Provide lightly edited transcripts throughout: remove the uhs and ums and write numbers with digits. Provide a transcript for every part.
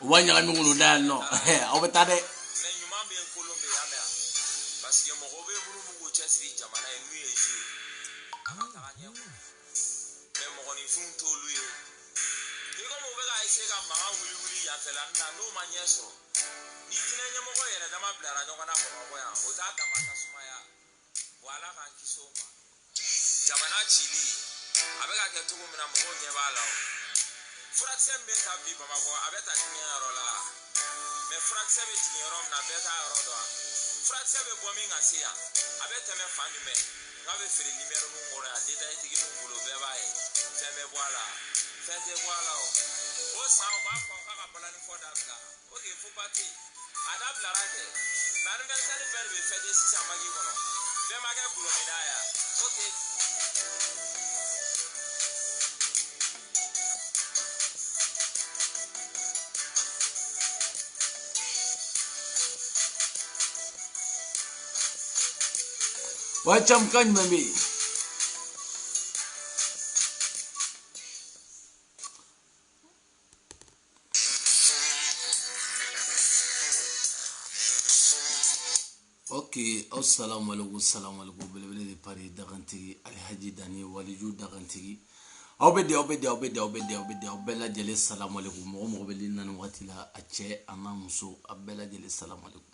Wanya mi ngulu dal no. Obetade. Wala kan kisoma jamana chili abega ke to mina mo nye bala fraction be ka bi baba ko abeta tinya rola me fraction be tinya rom na beta rodo fraction be bomi ngasia abeta me fani me ngabe firi nimero no ngora data itigi no ngulo be bae seme bwala sente bwala o sa o ba ko ka bala ni for that ka o ke fu party adabla rate manu be sari be fede sisa magi kono be mage kulo medaya okay. Wacham kan mami. Okay, assalamu alaikum belebele de Paris dagantigi Alhaji Dani waliju dagantigi obede obela jele salamu alaikum mo belin nan watila ache amamuso abela jele salamu alaikum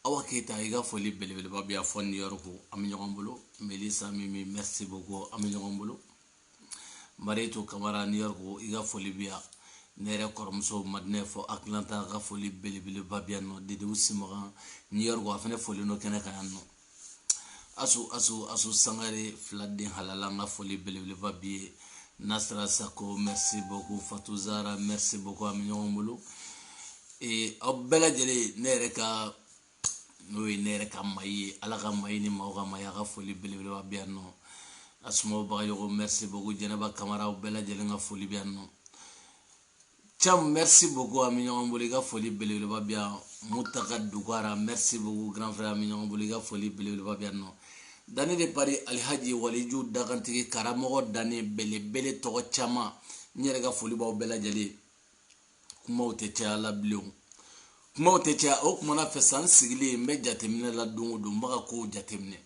awaketa iga foli belebele babia fon New York aminyongolo Melissa Mimi merci beaucoup aminyongolo Mareto Kamara New York iga foli bia nere koromso madne fo Atlanta ga foli belebele babia no de usimaga New York afene foli no kene kanno asu sangare fladin halala nga foli belebele babie Nasra Sako merci beaucoup Fatou Zara merci beaucoup aminyongolo et obela jele nere ka noy nere ka mayi ala ka mayi ni mawga maya ga foli belebele babia no asmo bayo merci beaucoup Jenaba Kamara obela jele nga foli bia no Cham merci beaucoup Aminyon Boliga foli belebele babia Mutaka Dugara merci beaucoup grand frère Aminyon Boliga foli belebele babia no Dani de Paris Alhaji waliju dagantigi karamogo dani belebele to chama nyere ga foli ba obela jeli kuma uteche ala bleu kuma uteche o kuma na fesan sigili me jatemine la dungu maka ko jatemine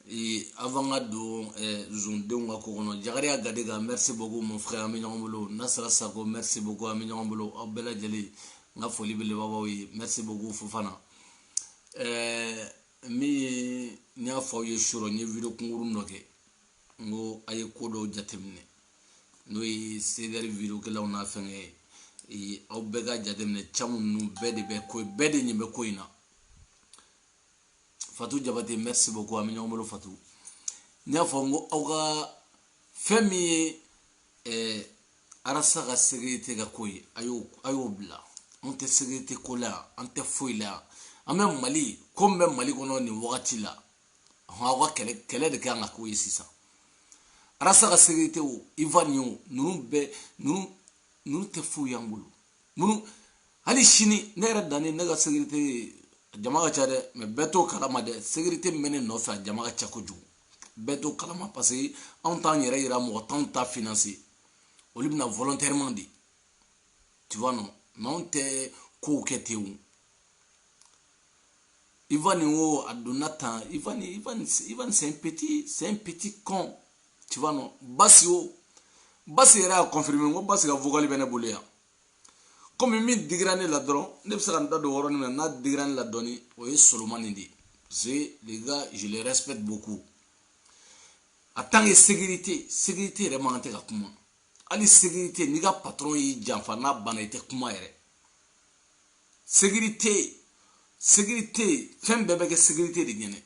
et avant ado zundunga ko kono jagari agadega merci beaucoup mon frère Aminyon Bolo Nasra Sako merci beaucoup Aminyon Bolo obela jeli nga foli bele baba wi merci beaucoup Fofana mi nya fo ye shuro ni video kunguru noke ngo aye kodo jatemne no yi sedari video kala ona fenge e obega jatemne chamu nu bede be ko bede nyimbe ko ina Fatou Jabate merci beaucoup Aminyon Bolo Fatou nya fo ngo awga femi arasa ga sécurité ga koy ayo bla on te sécurité kola on te foila amem Mali comme même Mali kono ni wakati la hawa kele de kanga ko yisisa arasa ga sécurité o ivanyo nunu te fu yangulu munu hali shini nera dani naga sécurité jamaga chade me beto kalama de sécurité mene no fa jamaga chakoju beto kalama parce que en temps yera mo temps ta financer o libna volontairement dit tu vois non te ko ketewu Ivan ou Adonatan, Ivan c'est un petit con. Tu vois non? Bassi era confirmé, moi Bassi a vocal bien boulé. Comme il met digrané la dron, ne se rend pas de Warren, mais n'a digrané la donné, oui, Solomon dit. C'est les gars, je les respecte beaucoup. Attends, sécurité est remonté à comment? Ali sécurité, n'y a patron y jamfana banete kuma ere. Sécurité, femme bébé que sécurité de Guinée.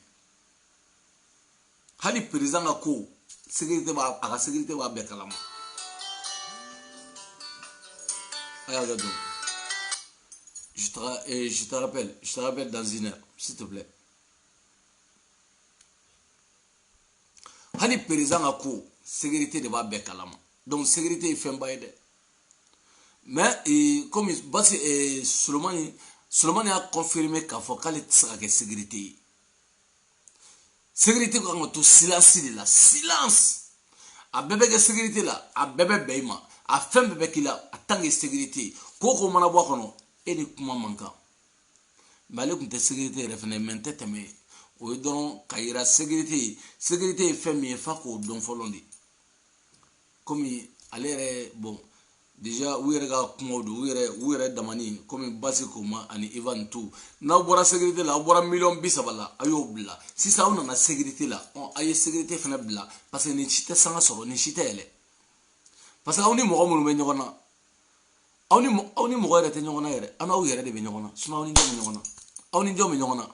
Hali président a ko sécurité va bien calama. Regarde. Je te rappelle dans une heure, s'il te plaît. Hali président a ko sécurité de va bien calama. Donc sécurité est fait baïde. Mais comme basi Solomon a confirmé qu'à faut qu'elle sera que sécurité. Sécurité quand tout silence là, silence. A bébé que sécurité là, a bébé beima, a femme bébé qui là, a tant de sécurité. Koko mana boire kono, et de comment manquant. Mais le compte sécurité refait maintenant mais au don kaira sécurité est fait mieux fa ko don folondi. Comme allez bon déjà u yɛrɛ ka kumaw don u yɛrɛ damani komi basi koma ani Ivan tu n'aw bɔra sécurité la aw bɔra $30,000 la a y'o bila sisan aw nana sécurité la a ye sécurité fana bila parce que nin si tɛ sanga sɔrɔ nin si tɛ yɛlɛ parce que aw ni mɔgɔ minnu bɛ ɲɔgɔn na aw ni mɔgɔ yɛrɛ tɛ ɲɔgɔn na yɛrɛ an n'aw yɛrɛ de bɛ ɲɔgɔn na sinon aw ni jɔn bɛ ɲɔgɔn na aw ni jɔn bɛ ɲɔgɔn na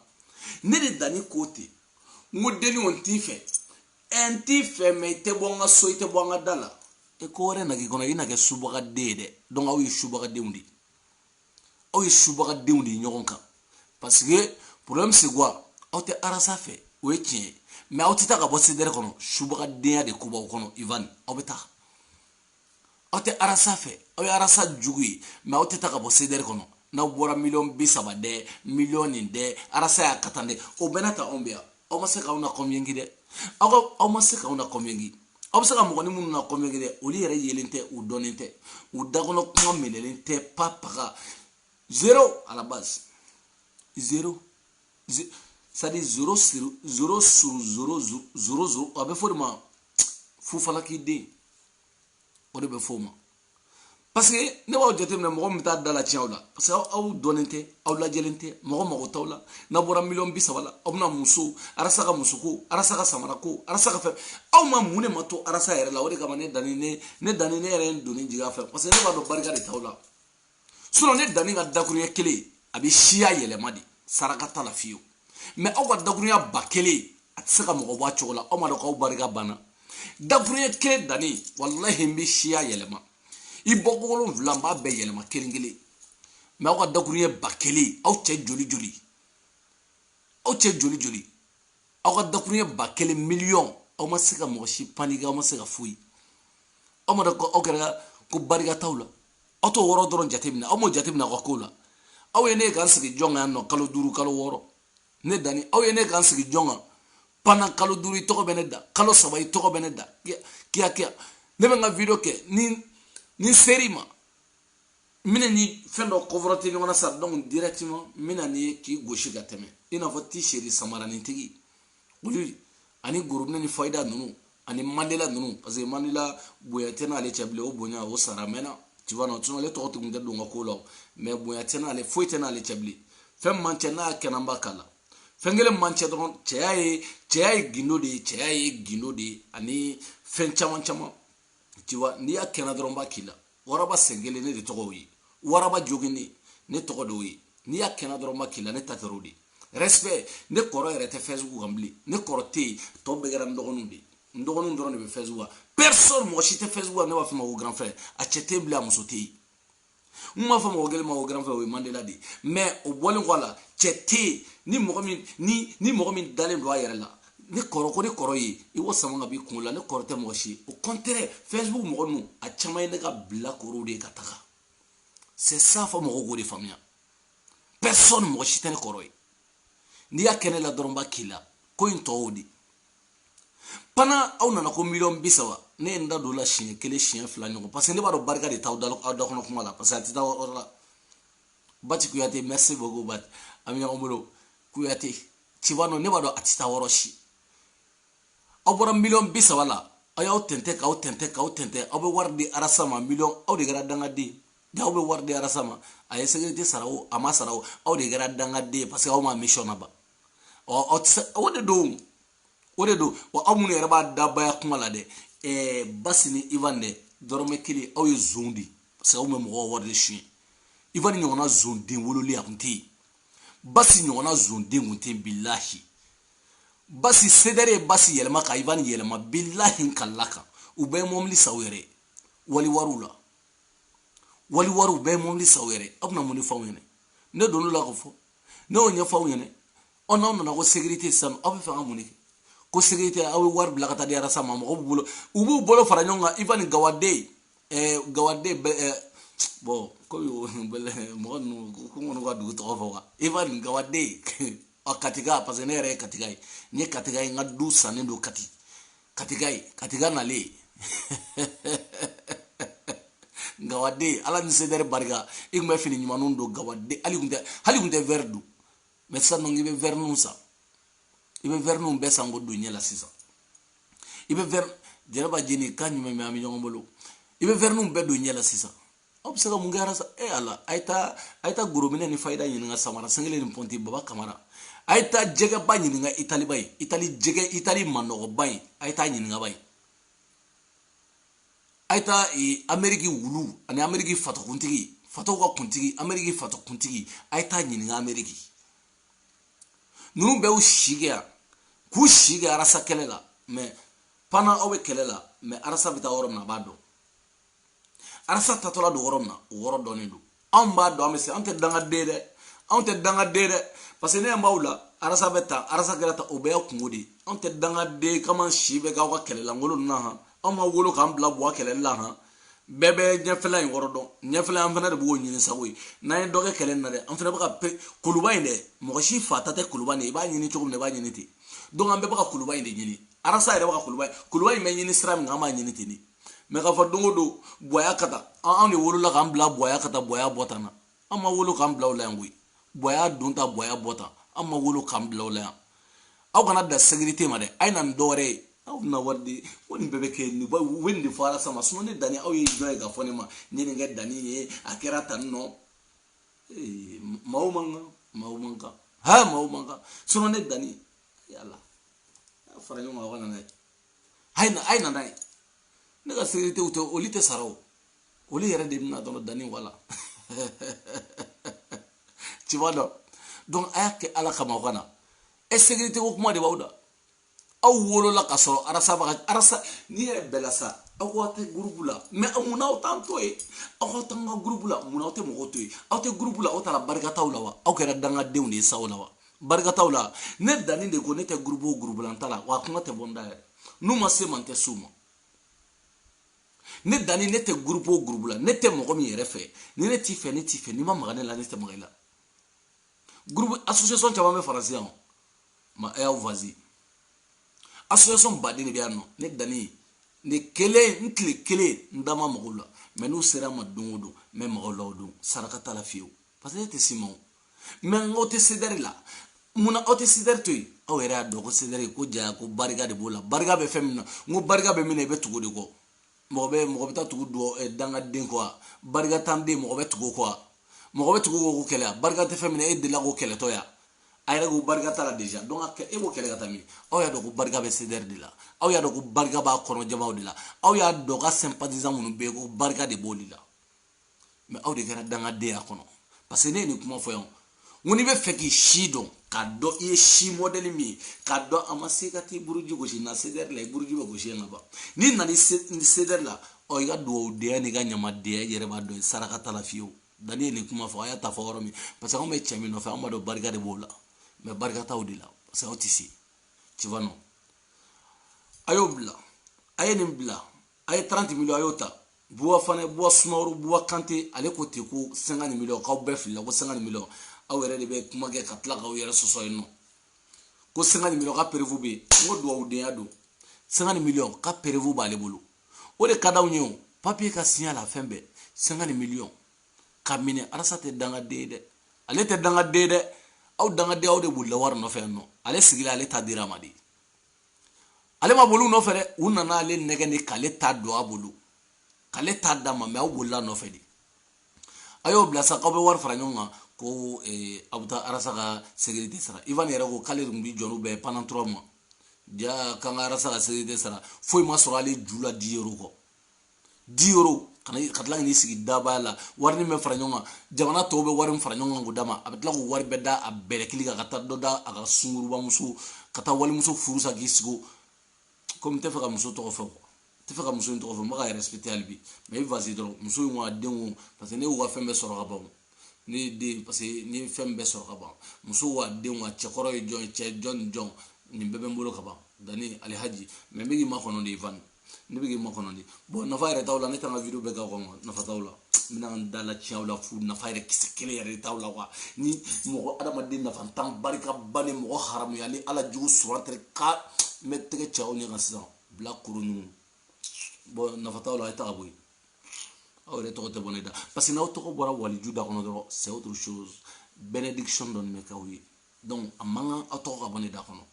ne de danni ko ten n ko denni o t'i fɛ n t'i fɛ mɛ i tɛ bɔ n ka so i tɛ bɔ an ka da la e ko wɛrɛ nagi kɔnɔ i na kɛ subagaden ye dɛ donc aw ye subagadenw de aw ye subagadenw de ye ɲɔgɔn kan parce que problème c'est quoi aw tɛ arasa fɛ o ye tiɲɛ ye mais aw tɛ taa ka bɔ CDR kɔnɔ subagadenya de ko b'aw kɔnɔ Ivan aw bɛ taa aw tɛ arasa fɛ aw ye arasa jugu ye mais aw tɛ taa ka bɔ CDR kɔnɔ n'aw bɔra $30,000 dɛ million nin dɛ arasa y'a ka tan dɛ o bɛɛ n'a ta anw bɛ yan aw ma se k'aw na convaincre dɛ aw ma se k'aw na convaincre aw bɛ se ka mɔgɔ ni minnu na convaincre dɛ olu yɛrɛ yelen tɛ u dɔnnen tɛ u dakɔnɔ kuma minɛlen tɛ pas paga zéro à la base zéro c'est-à-dire 0 sur 0 a bɛ fɔ de ma fufalaki den o de bɛ fɔ o ma parce que ne b'aw jateminɛ mɔgɔ min bɛ taa da la tiɲɛ aw la parce que aw dɔnnen tɛ aw lajɛlen tɛ mɔgɔ mago t'aw la n'a bɔra $30,000 la aw bɛna muso arasa ka musoko arasa ka samara ko arasa ka fɛn aw ma mun de ma to arasa yɛrɛ la o de kama ne danni ne yɛrɛ ye donni jigin a fɛ parce que ne b'a dɔn barika de t'aw la sinon ne danni ka dakuruɲɛ kelen a bɛ siya yɛlɛma de saraka t'a la fiyewu mais aw ka dakuruɲɛ ba kelen a tɛ se ka mɔgɔ bɔ a cogo la aw ma dɔn k'aw barika banna dakuruɲɛ kelen danni walahi n bɛ siya yɛlɛma i bɔ wolonwula n b'a bɛɛ yɛlɛma kelen kelen mais aw ka dakuruɲɛ ba kelen aw cɛ joli joli aw ka dakuruɲɛ ba kelen miliyɔn aw ma se ka mɔgɔ si paniquer aw ma se ka foyi aw ma dɔn ko aw kɛra ko barika t'aw la aw t'o wɔɔrɔ dɔrɔn jateminɛ aw m'o jateminɛ aw ka kow la aw ye ne k'an sigi jɔn kan yan nɔ kalo 5 kalo 6 ne danni aw ye ne k'an sigi jɔn kan pendant kalo 5 i tɔgɔ bɛ ne da kalo 3 i tɔgɔ bɛ ne da kiya ne bɛ n ka video kɛ ni seri ma n bɛna ni fɛn dɔ kɔfɔrɔte ɲɔgɔn na sa donc directement n bɛna ni ye k'i gosi ka tɛmɛ i n'a fɔ t-shirt samaranintigi olu ani gorobinɛ ni fayida ninnu ani Mandela ninnu parce que Mandela bonya tɛ n'ale cɛ bilen o bonya o sara mɛnna tu vois non sinon ale tɔgɔ tun tɛ don n ka ko la mais bonya tɛ n'ale foyi tɛ n'ale cɛ bilen fɛn man cɛ n'a kɛnɛ an b'a k'a la fɛn kelen man cɛ dɔrɔn cɛya ye gindo de ye ani fɛn caman tu vois n'i y'a kɛnɛ dɔrɔn n b'a k'i la waraba sen kelen ne de tɔgɔ o ye waraba jogini ne tɔgɔ de o ye n'i y'a kɛnɛ dɔrɔn n b'a k'i la ne ta tɛ o de respect ne kɔrɔ yɛrɛ tɛ Facebook kan bilen ne kɔrɔ tɛ yen tɔ bɛɛ kɛra n dɔgɔninw de ye n dɔgɔninw dɔrɔn de bɛ Facebook kan personne mɔgɔ si tɛ Facebook kan ne b'a fɔ ma ko grand frère a cɛ tɛ bilen a muso tɛ yen n m'a fɔ mɔgɔ kelen ma ko grand frère o ye Mandela de ye mais o bɔlen kɔ a la cɛ tɛ yen ni mɔgɔ min dalen don a yɛrɛ la ne kɔrɔ ko ne kɔrɔ ye i b'o sama ka b'i kun la ne kɔrɔ tɛ mɔgɔ si ye au contraire Facebook mɔgɔ ninnu a caman ye ne ka bilakorow de ye ka taga c'est ça fɔ mɔgɔw k'o de faamuya personne mɔgɔ si tɛ ne kɔrɔ ye n'i y'a kɛ ne la dɔrɔn n b'a k'i la ko in tɔ o de pendant aw nana ko $30,000 ne ye n da don o la siɲɛ 1 siɲɛ 2 ɲɔgɔn parce que ne b'a dɔn barika de t'aw da kɔnɔ kuma la parce que a tɛ taa yɔrɔ la Bati Kuyate merci beaucoup Bati a bɛ ɲɔgɔn bolo Kuyate tu vois non ne b'a dɔn a tɛ taa yɔrɔ si aw bɔra $30,000 la aw y'aw tɛntɛn aw bɛ wari di arasa ma million aw de kɛra dangaden de aw bɛ wari di arasa ma a ye sécurité sara o a ma sara o aw de kɛra dangaden parce que aw ma mission na ban aw tɛ se o de don wa aw minnu yɛrɛ b'a dabaya kuma la dɛ Basi ni Ivan dɛ dɔrɔmɛ kelen aw ye zon di parce que aw bɛ mɔgɔw wari de suɲɛ Ivan ɲɔgɔnna zon den wololen a tun tɛ yen Basi ɲɔgɔnna zon den tun tɛ yen bilahi Basi CDR ye Basi yɛlɛma ka Ivan yɛlɛma bilahi kala kan u bɛɛ ye mobili sa u yɛrɛ waliwariw la waliwariw bɛɛ ye mobili sa u yɛrɛ aw bɛna mun de fɔ aw ɲɛna ne donn'o la k'o fɔ ne y'o ɲɛfɔ aw ɲɛna n'aw nana ko sécurité sisan aw bɛ fɛ ka mun de kɛ ko sécurité aw bɛ wari bila ka taa di arasa ma mɔgɔw b'u bolo fara ɲɔgɔn kan Ivan Gawade bon ko mɔgɔ ninnu ko n kɔni ka dugu tɔgɔ fɔ Ivan Gawade Katiga parce que ne yɛrɛ ye Katiga ye n ye Katiga ye n ka du sannen don Katiga nalen Gawade ala ni CDR barika i tun bɛ fini ɲumanw don Gawade hali kun tɛ verre don mais sisan donc i bɛ verre ninw san i bɛ verre ninw bɛɛ san k'o don ɲɛ la sisan i bɛ verre Jɛnɛba Jeni k'a ɲuman mɛ an bɛ ɲɔgɔn bolo i bɛ verre ninw bɛɛ don ɲɛ la sisan aw bɛ se ka mun kɛ arasa ala a ye taa gorobinɛ ni fayida ɲininka samara sengele ni pɔnti baba kamara a ye taa jɛgɛba ɲininka italiba ye itali manɔgɔba ye a ye taa ɲininka ba ye a ye taa ameriki wulu ani ameriki fatakuntigi fataw ka kuntigi ameriki fatakuntigi a ye taa ɲininka ameriki ninnu bɛɛ y'u si kɛ yan k'u si kɛ arasa kɛlɛ la mɛ pana aw bɛ kɛlɛ la mɛ arasa bɛ taa yɔrɔ min na a b'a dɔn arasa tatɔla don yɔrɔ min na o yɔrɔ dɔnnen don anw b'a dɔn an bɛ se anw tɛ dangaden dɛ anw tɛ dangaden dɛ parce que ne ɲɛ b'aw la arasa bɛ ta arasa kɛra ta o bɛɛ ye kungo de ye anw tɛ dangaden k'an si bɛ k'aw ka kɛlɛlankolon ninnu na han anw ma wolo k'an bila buwa kɛlɛli la han bɛɛ bɛ ɲɛfɛla in yɔrɔ dɔn ɲɛfɛla an fana de b'o ɲini sago ye n'an ye dɔ kɛ kɛlɛ in na dɛ an fana bɛ ka kuluba in dɛ mɔgɔ si fa ta tɛ kuluba in i b'a ɲini cogo min na i b'a ɲini ten donc an bɛɛ bɛ ka kuluba in de ɲini arasa yɛrɛ bɛ ka kuluba in bɛ ɲini sira min kan an b'a ɲini ten de mɛ k'a fɔ don o don buwaya ka taa anw de wolola k'an bila buwaya ka taa buwaya bɔ tan na an ma wolo k'an bila o la yan koyi buwaya don ta buwaya bɔ tan an ma wolo k'an bila o la yan aw kana da sécurité ma dɛ a ye na nin dɔwɛrɛ ye aw bɛna wari di ko nin bɛɛ bɛ kɛ nin u bɛ nin de fɔ arasa ma sinɔn ne danni aw ye jɔn ye k'a fɔ ne ma ne nin kɛ danni ye a kɛra tan nɔ maaw man kan ha maaw man kan sinɔn ne danni yala a fara ɲɔgɔn kan aw ka na n'a ye a ye na n'a ye ne ka sécurité tɛ olu tɛ sara o olu yɛrɛ de bɛna dɔrɔn danni wala tu vois donc a y'a kɛ ala kama aw ka na sécurité ko kuma de b'aw da aw wolola ka sɔrɔ arasa n'i yɛrɛ bɛɛ la sa aw ko aw tɛ groupe la mais munna aw t'an to yen aw ka taa n ka groupe la munna aw tɛ mɔgɔw to yen aw tɛ groupe la aw taara barikataw la wa aw kɛra dangadenw de ye sa o la wa barikataw la ne danni de ko ne tɛ groupe o groupe la n ta la wa a kuma tɛ bɔ n da yɛrɛ n'u ma se ma n tɛ s'u ma ne danni ne tɛ groupe o groupe la ne tɛ mɔgɔ min yɛrɛ fɛ ni ne t'i fɛ ne t'i fɛ n'i ma maga ne la ne tɛ maga i la groupe association caman bɛ faransi yan ma a y'aw vasi association baden de bɛ yan nɔ ne danni ne kelen n tile kelen n da ma mɔgɔw la mɛ n'u sera ma don o don n bɛ mɔgɔw la o don saraka t'a la fiyewu parce que ne tɛ s'i ma o mɛ aw tɛ sedɛri la munna aw tɛ sedɛri to yen aw yɛrɛ y'a dɔn ko sedɛri ko jaya ko barika de b'o la barika bɛ fɛn min na n ko barika bɛ min na i bɛ tugu de kɔ mɔgɔ bɛ taa tugu dɔ dangaden kɔ wa barika t'an den mɔgɔ bɛ tugu o kɔ wa mɔgɔ bɛ tugu ko kɛlɛ barika tɛ fɛn min na e delila k'o kɛlɛtɔ ya a yɛrɛ ko barika t'a la déjà donc e b'o kɛlɛ ka taa min aw y'a dɔn ko barika bɛ sedɛri de la aw y'a dɔn ko barika b'a kɔnɔjabaw de la aw y'a dɔn ka sympathisant minnu bɛ yen ko barika de b'o de la mais aw de kɛra dangadenya kɔnɔ parce que ne ye nin kuma fɔ yan n ko n'i bɛ fɛ k'i si dɔn k'a dɔn i ye si modèle min ye k'a dɔn a ma se ka t'i buruji gosi na sedɛri la i buruji bɛ gosi yen ka ban n'i nana sedɛri la ɔ i ka dugawudenya n'i ka ɲamadenya i yɛrɛ b'a dɔn saraka t'a la fiyewu danni ye nin kuma fɔ a y'a ta fɔ yɔrɔ min parce que anw bɛ cɛ min nɔfɛ anw b'a dɔn barika de b'o la mais barika t'aw de la parce que aw tɛ se tu vois non a y'o bila a ye nin bila a ye 30 millions a y'o ta buwa fana buwa sumaworo buwa kante ale ko ten ko 50 millions k'aw bɛɛ filila ko 50 millions aw yɛrɛ de bɛ kuma kɛ ka tila k'aw yɛrɛ sɔsɔ yen nɔ ko 50 millions ka prévu bɛ yen n ko dugawudenya don 50 millions ka prévu b'ale bolo o de ka d'anw ye o papier ka signer a la fɛn bɛɛ 50 millions ka minɛ arasa tɛ dangaden ye dɛ ale tɛ dangaden ye dɛ aw dangaden aw de bolila wari nɔfɛ yan nɔ ale sigila ale ta dira ma de ale ma boli u nɔfɛ dɛ u nana ale nɛgɛ de k'ale ta don a bolo k'ale ta d'a ma mais aw bolila nɔfɛ de a y'o bila sa k'aw bɛ wari fara ɲɔgɔn kan ko aw bɛ taa arasa ka sécurité sara Ivan yɛrɛ ko k'ale tun bɛ jɔ n'u bɛɛ pendant 3 mois ja k'an ka arasa ka sécurité sara foyi ma sɔrɔ ale ju la 10 euros kɔ 10 euros ka tila ka n'i sigi dabaya la wari min bɛ fara ɲɔgɔn kan jamana tɔw bɛ wari min fara ɲɔgɔn kan k'o d'a ma a bɛ tila k'o wari bɛɛ da a bɛrɛkili kan ka taa dɔ da a ka sungurubamuso ka taa walimuso furu sa k'i sigi komi n tɛ fɛ ka muso tɔgɔ fɔ quoi n tɛ fɛ ka muso in tɔgɔ fɔ n bɛ ka respecter hali bi mais i vasi dɔrɔn muso in wa denw parce que ne y'u ka fɛn bɛɛ sɔrɔ ka ban ne ye den parce que ne ye fɛn bɛɛ sɔrɔ ka ban muso wa denw wa cɛkɔrɔ ye jɔn cɛ jɔn ni jɔn nin bɛɛ bɛ n bolo ka ban danni alihaji mais n bɛ k'i makɔnɔ de Ivan ne bɛ k'i makɔnɔ de bon nafa yɛrɛ t'aw la ne t'an ka video bɛɛ k'a kɔnɔ nafa t'aw la n bɛna n da la tiɲɛ aw la fu nafa yɛrɛ kisɛ kelen yɛrɛ de t'aw la quoi ni mɔgɔ adamaden nafa tan barikaba ni mɔgɔ haramuya ni ala jugu surantere ka n bɛ tɛgɛ cɛ aw ɲɛ kan sisan bila kuru ɲugu bon nafa t'aw la a ye taga bɔ yen aw yɛrɛ tɔgɔ tɛ bɔ ne da parce que n'aw tɔgɔ bɔra waliju da kɔnɔ dɔrɔn c'est autre chose bénédiction dɔɔni bɛ k'aw ye donc a man kan aw tɔgɔ ka bɔ ne da kɔnɔ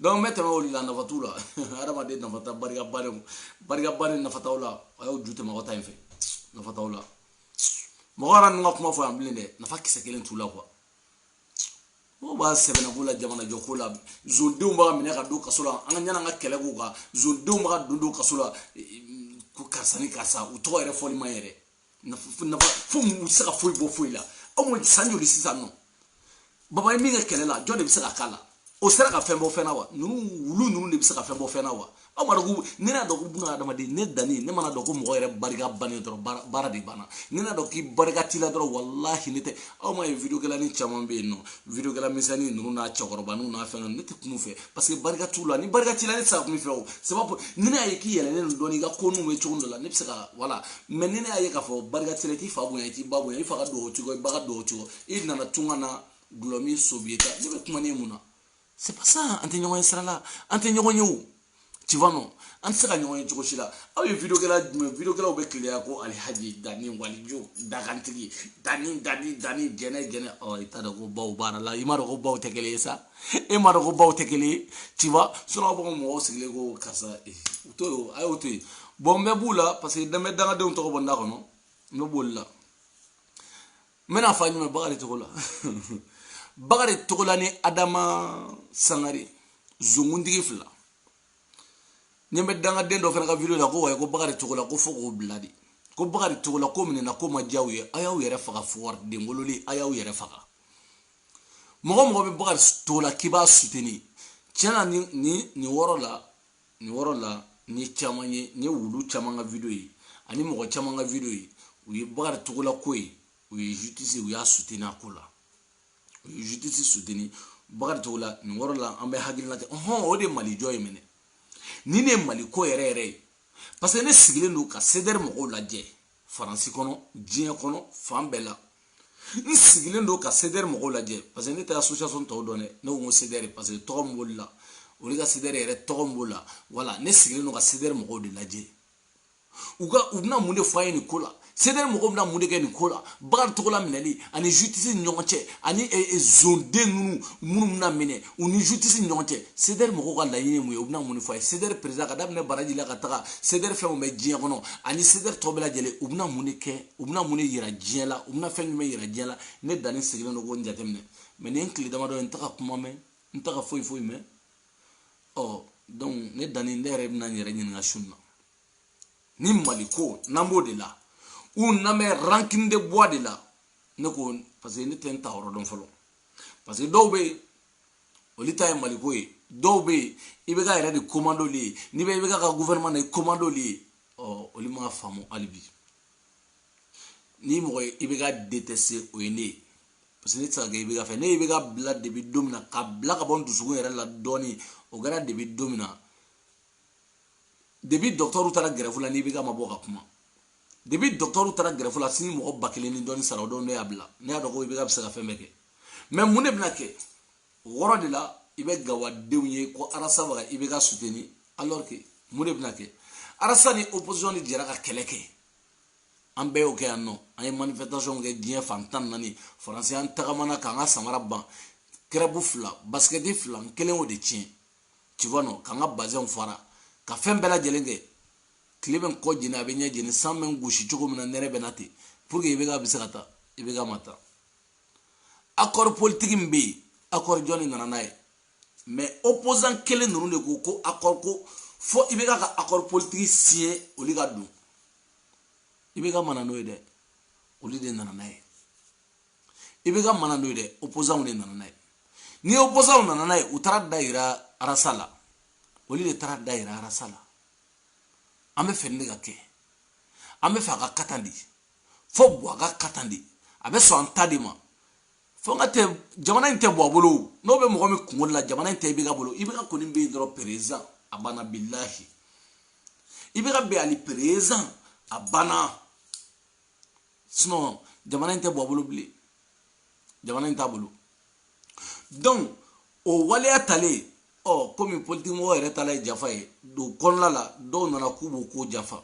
donc n bɛ tɛmɛ olu la nafa t'u la adamaden nafa ta barikaba ni nafa t'aw la a y'aw ju tɛmɛ aw ta in fɛ nafa t'aw la mogara nga kuma fo am blinde na fa kise kelen tula quoi o ba sebena bula jamana jokola zonde umba mine ka do kasula anga nyana nga kele ko ka zonde umba do kasula ko karsani karsa u to ere foli ma yere na fu mu saka foi bo foi la o mo sanjo li sisano baba mi ga kele la jode bi saka kala o sera ka fembo fena wa nunu de bi saka fembo fena wa amarugo nina do ko buna adama de ne dani ne mana do ko mo ere bariga bani dro bara de bana nina do ki bariga tila dro wallahi nete o ma video gala ni chamon be no video gala misani nunu na chokoroba nunu na fena nete kunu fe parce que bariga tula ni bariga tila ni sa kunu fe o c'est pas nina ayeki yele ne do ni ga konu me chondo la ne psaka wala mais nina ayeka fo bariga tila ti fa bu ya ti babu ya fa ga do chugo ba ga do chugo ina na tungana glomi sobieta ne be kuma ne muna c'est pas ça ante nyoy sala ante nyoy tu vois non an sera nyoy jogo shila aw video gala o be clear ko ali haji dani walijo dagantigi dani gene o ita do ko baw bara la imaro ko baw tekele sa e maro ko baw tekele tu vois solo bo mo sigle ko kasa to ayo to bombe bula parce que dame danga de to ko bonda ko no bolla mena fanyu me bagari to ko la bagari to ko la ni adama sangari zungundigi fla nyembe danga dendo fena ka video la ko way ko bagari tukola ko foko bladi ko bagari tukola ko minena ko ma jawye ayaw yere faka for de ngololi ayaw yere faka mo be bagari tola kiba suteni tiana ni worola ni chamanye ni wulu chamanga video yi ani mo chamanga video yi wi bagari tukola ko yi wi justice wi asutena kola wi justice suteni bagari tukola ni worola ambe hagilna o de mali joy mene nine maliko yere parce que ne sigile no ka ceder mo la je France kono dien kono fambela ni sigile no ka ceder mo la je parce que ne ta association to donné no mo ceder parce que to mo la o li ka ceder yere to mo la voilà ne sigile no ka ceder mo de la je uga ubna munde faye ni kola ceder mo na munde ke ni kola bagar to la minali ani justice nyonche ani zonde nunu na mine uni justice nyonche ceder mo ko la yini mu ubna munde faye ceder président ka dabne baraji la ka taka ceder fe mo me jien kono ani ceder to bela jele ubna munde yira jien la ubna fe me yira jien la ne dani sigile no go njatemne mais ne nkli dama do ntaka kuma me ntaka foi me oh donc ne dani ndere na nyere nyina shunna ni maliko nambo de la un name ranking de bois de la ne ko parce que ni tenta horo don folo parce que dobe olita e maliko e dobe ibega ere de commando li ni be ibega ka gouvernement e commando li o olima famo alibi ni mo ibega détester o ene parce que ni tsaga ibega fe ne ibega blad de bi domina ka blaka bon dusugo ere la doni o gara de bi domina debi docteur utara greffe la ni biga maboka kuma debi docteur utara greffe la sini mo bakele ni doni sara do ne abla ne ado ko biga bsa femeke mais mune bnake woro de la ibe gawa dewnye ko arasa baga ibiga soutenir alors que mune bnake arasa ni opposition ni dira ka keleke ambe o ke anno ay manifestation ke dien fantan nani français an tagamana ka nga samara ban krebu fla basket fla kelen o de tien tu vois non ka nga basé on fara ka fem bela jelenge kliben ko jina be nya jini samen gushi chugo mena nere benati pour que ibega bisata ibega mata accord politique mbi accord joni nana nay mais opposant kele nunu de ko accord ko fo ibega ka accord politique signé oliga du ibega mana no ide olide nana nay ibega mana no ide opposant ne nana nay ni opposant nana nay utara daira arasala oli de tara daira arasala ame fenne ga ke ame fa ga katandi fo bo ga katandi abe so antadima fo ngate jamana inte bo bolo no be mo mi kungol la jamana inte bi ga bolo ibe ga koni be ndro président abana billahi ibe ga be ali président abana sinon jamana inte bo bolo bli jamana inte bolo donc o wale atale oh comme politique mo ere tala jafa e do konla la do nana kubo ko jafa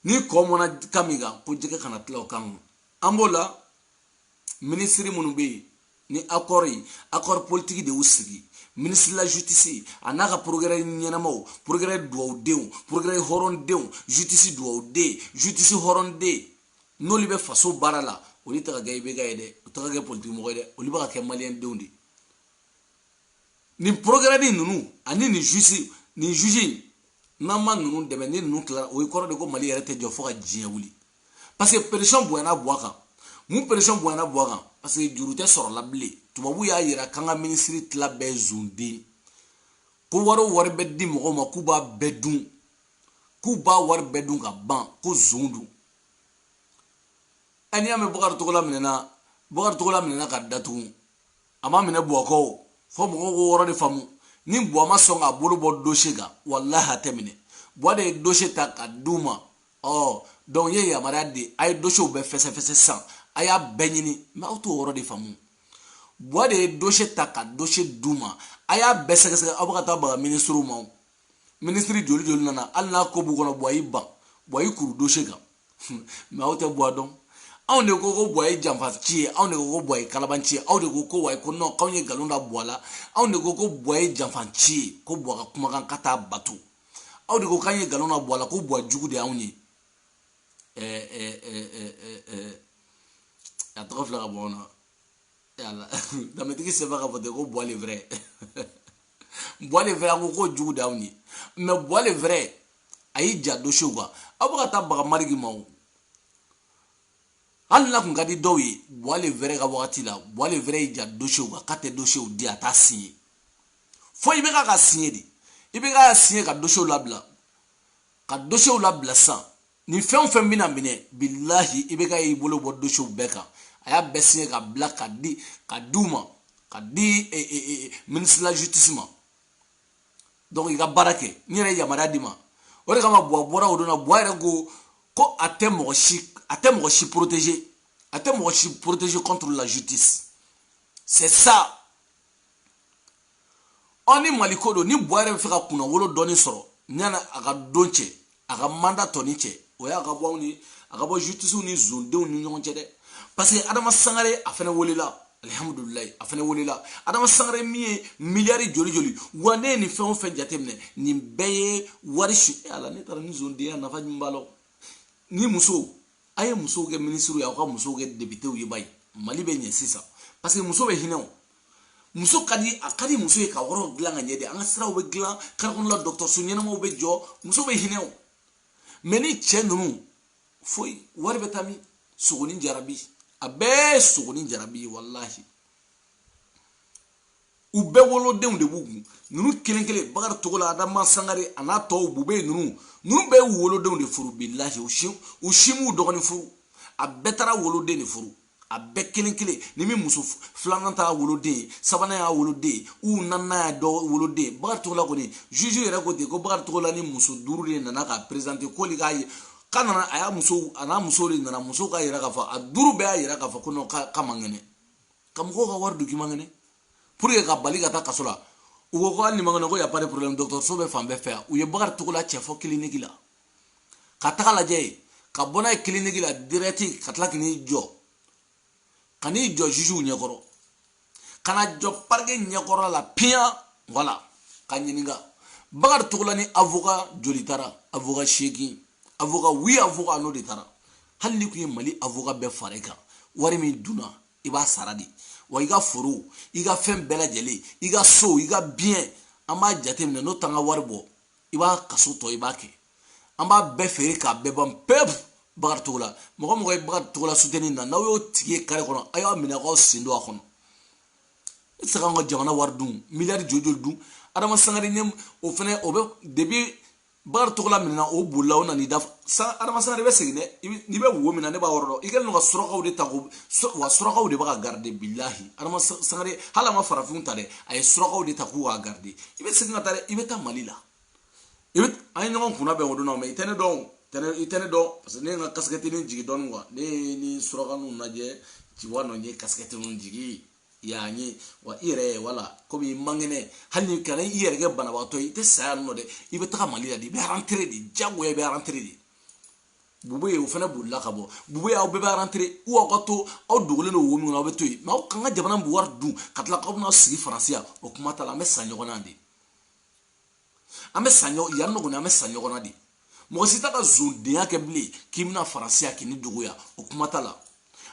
ni ko mona kamiga ko jike kana tla kan ambola ministre munube ni accord politique de usigi ministre la justice anaka progrès nyenamo progrès do dew progrès horon dew justice do de justice horon de n'olu bɛ faso baara la olu tɛ ka kɛ IBK ye dɛ u tɛ ka kɛ politique mɔgɔ ye dɛ olu bɛ ka kɛ maliyɛn denw de nin programme ninnu ani nin juge n'an ma ninnu dɛmɛ ni ninnu tilara o ye kɔrɔ de ko Mali yɛrɛ tɛ jɔ fo ka diɲɛ wuli parce que pression bonyana bɔ a kan mun pression bonyana bɔ a kan parce que juru tɛ sɔrɔ la bilen tubabu y'a yira k'an ka ministre tila bɛɛ zonden ko wari bɛ di mɔgɔw ma k'u b'a bɛɛ dun k'u b'a wari bɛɛ dun ka ban ko zon dun n'i y'a mɛn Bukari Togola minɛna ka datugu a ma minɛ Buwakɔ fo mɔgɔw ko wɔɔrɔ de faamu ni Buwa ma sɔn k'a bolo bɔ dossier kan wallahi a tɛ minɛ Buwa de ye dossier ta ka d'u ma donc ye yamaruya di a ye dossier bɛɛ fɛsɛfɛsɛ sisan a y'a bɛɛ ɲini mais aw t'o wɔɔrɔ de faamu Buwa de ye dossier ta ka dossier d'u ma a y'a bɛɛ sɛgɛsɛgɛ aw bɛ ka taa baga ministre ma ministre joli nana hali n'a ko b'u kɔnɔ Buwa y'i ban Buwa y'i kuru dossier kan mais aw tɛ Buwa dɔn anw de ko Buwa ye janfa ci ye anw de ko Buwa ye kalaban ci ye aw de ko wayi ko non k'anw ye nkalon da Buwa la anw de ko Buwa ye janfa ci ye ko Buwa ka kumakan ka taa bato aw de ko k'an ye nkalon da Buwa la ko Buwa jugu de anw ye a tɔgɔ filɛ ka bɔ anw na yala damatigi sɛbɛn ka fɔ ten ko Buwa le vrai Buwa le vrai ko jugu de anw ye mais Buwa le vrai a y'i ja dossier kan aw bɛ ka taa baga Mariki ma o hali n'a kun ka di dɔw ye Buwa le vrai ka wagati la Buwa le vrai y'i ja dossier kan k'a tɛ dossier di a t'a signé fo i bɛ ka signé de i bɛ ka signé ka dossier labila sisan ni fɛn o fɛn bɛna minɛ billahi i bɛ ka y'i bolo bɔ dossier bɛɛ kan a y'a bɛɛ signé ka bila ka d'u ma ka di ministre de la justice ma donc i ka baara kɛ n yɛrɛ ye yamaruya di ma o de kama Buwa bɔra o don na Buwa yɛrɛ ko a tɛ mɔgɔ si protéger a tɛ mɔgɔ si protéger contre la justice c'est ça ni Mali ko don ni Buwa yɛrɛ bɛ fɛ ka kunna wolo dɔɔni sɔrɔ yani a ka don cɛ a ka mandat tɔni cɛ o y'a ka bɔ justice ni zondenw ni ɲɔgɔn cɛ dɛ parce que Adama Sangare a fɛnɛ welela alhamdulilayi a fɛnɛ welela Adama Sangare min ye miliyari joli wa ne ye nin fɛn o fɛn jateminɛ nin bɛɛ ye wari si ala ne taara ni zondenya nafa jumɛn b'a la ni muso a ye musow kɛ ministre ye aw ka musow kɛ député ye bayi Mali bɛ ɲɛ sisan parce que muso bɛ hinɛ o muso ka di muso ye ka yɔrɔ dilan ka ɲɛ de an ka siraw bɛ dilan karikonɔ la dɔgɔtɔrɔso ɲɛnamaw bɛ jɔ muso bɛ hinɛ o mais ni cɛ ninnu foyi wari bɛ taa min sogoni jarabi a bɛɛ ye sogoni jarabi ye wallahi u bɛɛ wolodenw de b'u kun ninnu kelen kelen Bakari Togola Adama Sangare a n'a tɔw Bube ninnu bɛɛ y'u wolodenw de furu billahi u si m'u dɔgɔnin furu a bɛɛ taara woloden de furu a bɛɛ kelen kelen ni min muso filanan taara woloden sabanan y'a woloden u naaninan y'a dɔ woloden Bakari Togola kɔni juge yɛrɛ ko ten ko Bakari Togola ni muso 5 de nana ka présenter ko k'a ye k'a nana a n'a muso de nana muso k'a yira k'a fɔ a 5 bɛɛ y'a yira k'a fɔ ko non k'a man kɛnɛ ka mɔgɔw ka wari dun k'i man kɛnɛ pour que ka bali ka taa kaso la u ko hali ni man kɛnɛ ko y a pas de problème dɔgɔtɔrɔso bɛ fan bɛɛ fɛ yan u ye Bakari Togola cɛ fɔ clinique la ka taga lajɛ yen ka bɔ n'a ye clinique la direct ka tila k'i jɔ ka n'i jɔ juge ɲɛkɔrɔ ka na jɔ parquet ɲɛkɔrɔ la piyan voilà ka ɲininka Bakari Togola ni avocat joli taara avocat 8 avocat 8 avocat n'o de taara hali ni kun ye Mali avocat bɛɛ fara i kan wari min dunna i b'a sara de wa i ka foro i ka fɛn bɛɛ lajɛlen i ka so i ka bien an b'a jateminɛ n'o t'an ka wari bɔ i b'a kaso tɔ i b'a kɛ an b'a bɛɛ feere k'a bɛɛ ban pewu Bakari Togola mɔgɔ ye Bakari Togola soutenir na n'aw y'o tigi ye kare kɔnɔ a y'aw minɛ k'aw sen don a kɔnɔ i tɛ se k'an ka jamana wari dun miliyari joli dun Adama Sangare ɲɛ o fɛnɛ o bɛ depuis Bakari Togola minɛna o bolila o nana i da Adama Sangare bɛ segin dɛ n'i bɛ wo min na ne b'a yɔrɔ dɔn i kɛlen don ka surakaw de ta ko wa surakaw de bɛ ka garder billahi Adama Sangare hali a ma farafinw ta dɛ a ye surakaw de ta k'u ka garder i bɛ segin ka taa dɛ i bɛ taa Mali la an ye ɲɔgɔn kunna bɛn o don na mais i tɛ ne dɔn parce que ne ye n ka casquette nin jigi dɔɔni quoi ne ye ni surakaw lajɛ ci wa nɔ n ye casquette nin jigi y'a ye wa i yɛrɛ wala komi i man kɛnɛ hali ni kana i yɛrɛ kɛ banabagatɔ i tɛ saya nɔ dɛ i bɛ taga Mali la de i bɛ rentrer de diyagoya i bɛ rentrer de Bube ye o fana bolila ka bɔ Bube aw bɛɛ bɛ rentrer ou aw ka to aw dogolen don wo min kɔnɔ aw bɛ to yen mais aw kan ka jamana bɛ wari dun ka tila k'aw bɛna sigi Faransi yan o kuma t'a la an bɛ sa ɲɔgɔn na de an bɛ sa ɲɔgɔn yan nɔ kɔni an bɛ sa ɲɔgɔn na de mɔgɔ si t'a ka zondenya kɛ bilen k'i bɛna faransiya k'i ni duguya o kuma t'a la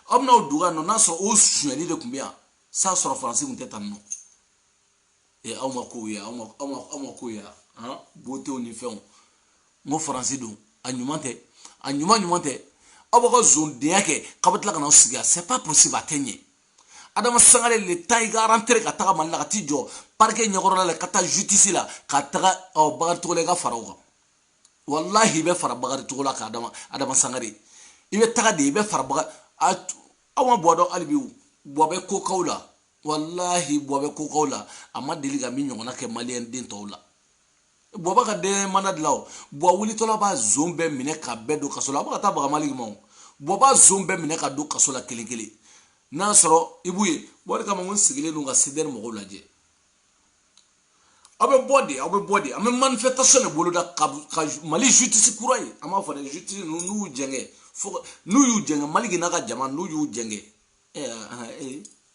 aw bɛna o duguya nɔ n'a sɔrɔ o sonyɛli de tun bɛ yan s'a sɔrɔ faransi tun tɛ tan nɔ aw ma kow ye aw ma kow ye han botew ni fɛnw n ko faransi don a ɲuman tɛ a ɲuman tɛ aw b'a ka zondenya kɛ k'a bɛ tila ka n'aw sigi yan c'est pas possible a tɛ ɲɛ Adama Sangare le temps i ka rentrer ka taga Mali la ka t'i jɔ parquet ɲɛkɔrɔla la ka taa justice la ka taga Bakari Togola i ka fara o kan wallahi i bɛ fara Bakari Togola kan Adama Sangare i bɛ taga de i bɛ fara Bakari aw ma bɔ dɔn hali bi bɔ bɛ kokaw la wallahi bɔ bɛ kokaw la a ma deli ka min ɲɔgɔnna kɛ maliyɛn den tɔw la bɔ b'a ka den mana dilan o bɔ wulitɔla b'a zon bɛɛ minɛ ka bɛɛ don kaso la a bɛ ka taa baga Maliki ma o bɔ b'a zon bɛɛ minɛ ka don kaso la kelen kelen n'a sɔrɔ Ibu ye bɔ de kama n sigilen don ka CDR mɔgɔw lajɛ aw bɛ bɔ de an bɛ manifestation de boloda ka Mali justice kura ye an b'a fɔ dɛ justice n'u y'u jɛngɛ n'u y'u jɛngɛ Maliki n'a ka jama n'u y'u jɛngɛ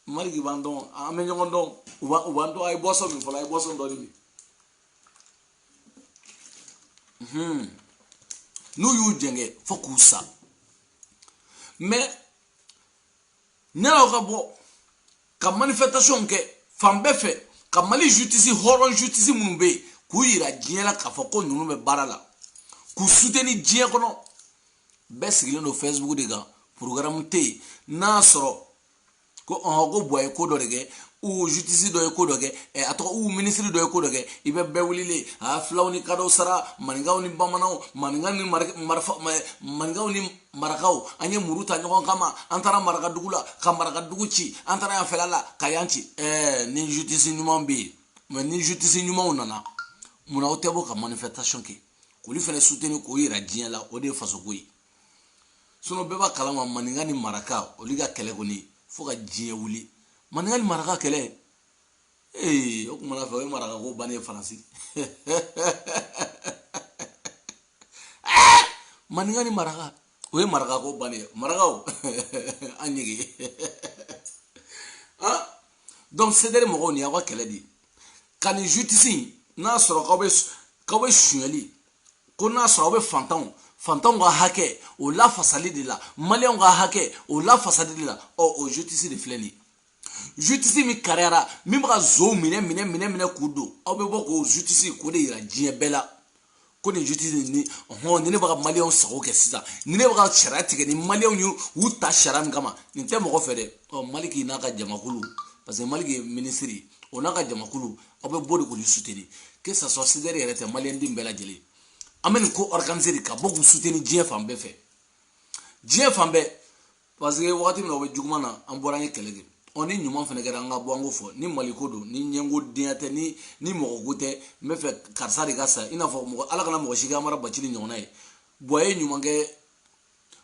Maliki b'an dɔn an bɛ ɲɔgɔn dɔn u b'an dɔn a ye boisson min fɔlɔ a ye boisson dɔ de min n'u y'u jɛngɛ fo k'u sa mais n'aw ka bɔ ka manifestation kɛ fan bɛɛ fɛ ka Mali justice hɔrɔn justice minnu bɛ yen k'u yira diɲɛ la k'a fɔ ko ninnu bɛ baara la k'u soutenir diɲɛ kɔnɔ bɛɛ sigilen don Facebook de kan programme tɛ yen n'a sɔrɔ ko ko bɔ ye ko dɔ de kɛ ou justice dɔ ye ko dɔ kɛ a tɔgɔ ou ministre dɔ ye ko dɔ kɛ i bɛ bɛɛ wililen filaw ni kadɔw sara maninkaw ni bamananw maninkaw ni marakaw an ye muru ta ɲɔgɔn kama an taara marakadugu la ka marakadugu ci an taara yan fɛla la ka yan ci ni justice ɲuman bɛ yen mais ni justice ɲumanw nana munna aw tɛ bɔ ka manifestation kɛ k'olu fɛnɛ soutenir k'o yira diɲɛ la o de ye fasoko ye sinon bɛɛ b'a kalama maninka ni maraka olu ka kɛlɛ kɔni fo ka diɲɛ wuli maninka ni maraka kɛlɛ o kuma na fɛ o ye maraka ko bannen ye Faransi maninka ni maraka o ye maraka ko bannen ye marakaw an ɲege donc CDR mɔgɔw ni aw ka kɛlɛ de ka ni justice n'a sɔrɔ k'aw bɛ sonyɛli ko n'a sɔrɔ aw bɛ fantanw ka hakɛ o lafasali de la maliyɛnw ka hakɛ o lafasali de la o justice de filɛ nin ye justice min kariyara min bɛ ka zow minɛ k'u don aw bɛ bɔ k'o justice k'o de yira diɲɛ bɛɛ la ko nin justice ni ne bɛ ka maliyɛnw sago kɛ sisan ni ne bɛ ka sariya tigɛ ni maliyɛnw y'u ta sariya min kama nin tɛ mɔgɔ fɛ dɛ Maliki n'a ka jamakulu parce que Maliki ye ministre o n'a ka jamakulu aw bɛ bɔ de k'olu soutenir que ça soit CDR yɛrɛ tɛ maliyɛn den bɛɛ lajɛlen an bɛ nin ko organiser de ka bɔ k'u soutenir diɲɛ fan bɛɛ fɛ diɲɛ fan bɛɛ parce que wagati min na o bɛ juguman na an bɔra an ye kɛlɛ kɛ ni ɲuman fɛnɛ kɛra an ka bɔ an ko fɔ ni Maliko don ni ɲɛngo denya tɛ ni mɔgɔ ko tɛ n bɛ fɛ karisa de ka sa i n'a fɔ Ala kana mɔgɔ si kɛ Amara Bacili ɲɔgɔnna ye Buwa ye ɲuman kɛ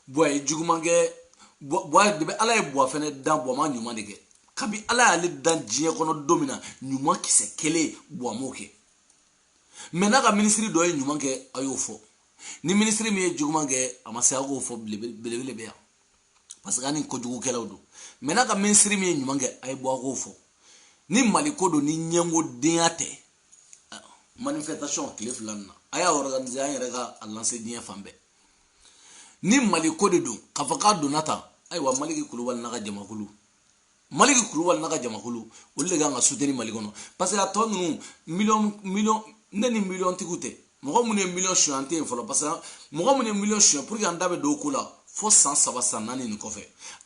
Buwa ye juguman kɛ Buwa de Ala ye Buwa fɛnɛ dan Buwa ma ɲuman de kɛ kabi Ala y'ale dan diɲɛ kɔnɔ don min na ɲuman kisɛ kelen Buwa m'o kɛ mais n'a ka ministre dɔ ye ɲuman kɛ a y'o fɔ ni ministre min ye juguman kɛ a ma se a k'o fɔ belebele bɛ yan parce que ani kojugukɛlaw don mais n'a ka ministre min ye ɲuman kɛ a ye bɔ a k'o fɔ ni Maliko don ni ɲɛngo denya tɛ manifestation tile fila nin na a y'a organiser an yɛrɛ ka a lancer diɲɛ fan bɛɛ ni Maliko de don k'a fɔ k'a donna tan ayiwa Maliki Kulubali n'a ka jamakulu olu de kan ka soutenir Mali kɔnɔ parce que a tɔ ninnu million ne ni million tigiw tɛ mɔgɔ minnu ye million suɲɛ an tɛ yen fɔlɔ parce que mɔgɔ minnu ye million suɲɛ pour que an da bɛ don o ko la fo san 3 san 4 nin kɔfɛ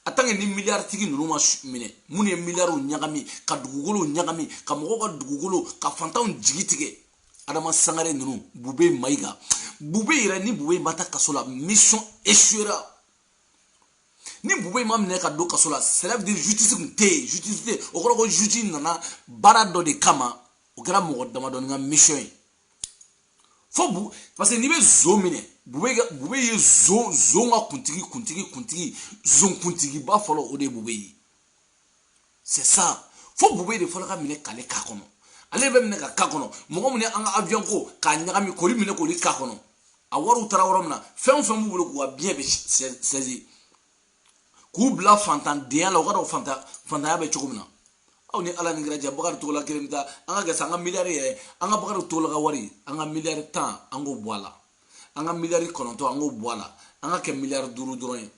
a tant que ni milliard tigi ninnu ma minɛ minnu ye milliards ɲagami ka dugukolo ɲagami ka mɔgɔw ka dugukolo ka fantanw jigi tigɛ Adama Sangare ninnu Bube Mayiga Bube yɛrɛ ni Bube ma taa kaso la mission échouera ni Bube ma minɛ ka don kaso la c'est dire justice kun tɛ yen justice tɛ o kɔrɔ ko juge nana baara dɔ de kama o kɛra mɔgɔ damadɔni ka mission ye fo parce que n'i bɛ zo minɛ Bube ye zon ka kuntigi zon kuntigiba fɔlɔ o de ye Bube ye c'est ça fo Bube de fɔlɔ ka minɛ k'ale k'a kɔnɔ ale bɛ minɛ ka k'a kɔnɔ mɔgɔ minɛ an ka avion ko k'a ɲagami k'olu minɛ k'olu k'a kɔnɔ a wariw taara yɔrɔ min na fɛn fɛn b'u bolo k'u ka biɲɛ bɛ saisi k'u bila fantandenya la o ka dɔn fantanya bɛ cogo min na aw ni Ala ni kira cɛ Bakari Togola kelen bɛ taa an ka kɛ sa an ka miliyari yɛrɛ an ka Bakari Togola ka wari an ka miliyari 10 an k'o bɔ a la an ka miliyari kɔnɔntɔn an k'o bɔ a la an ka kɛ miliyari 5 dɔrɔn ye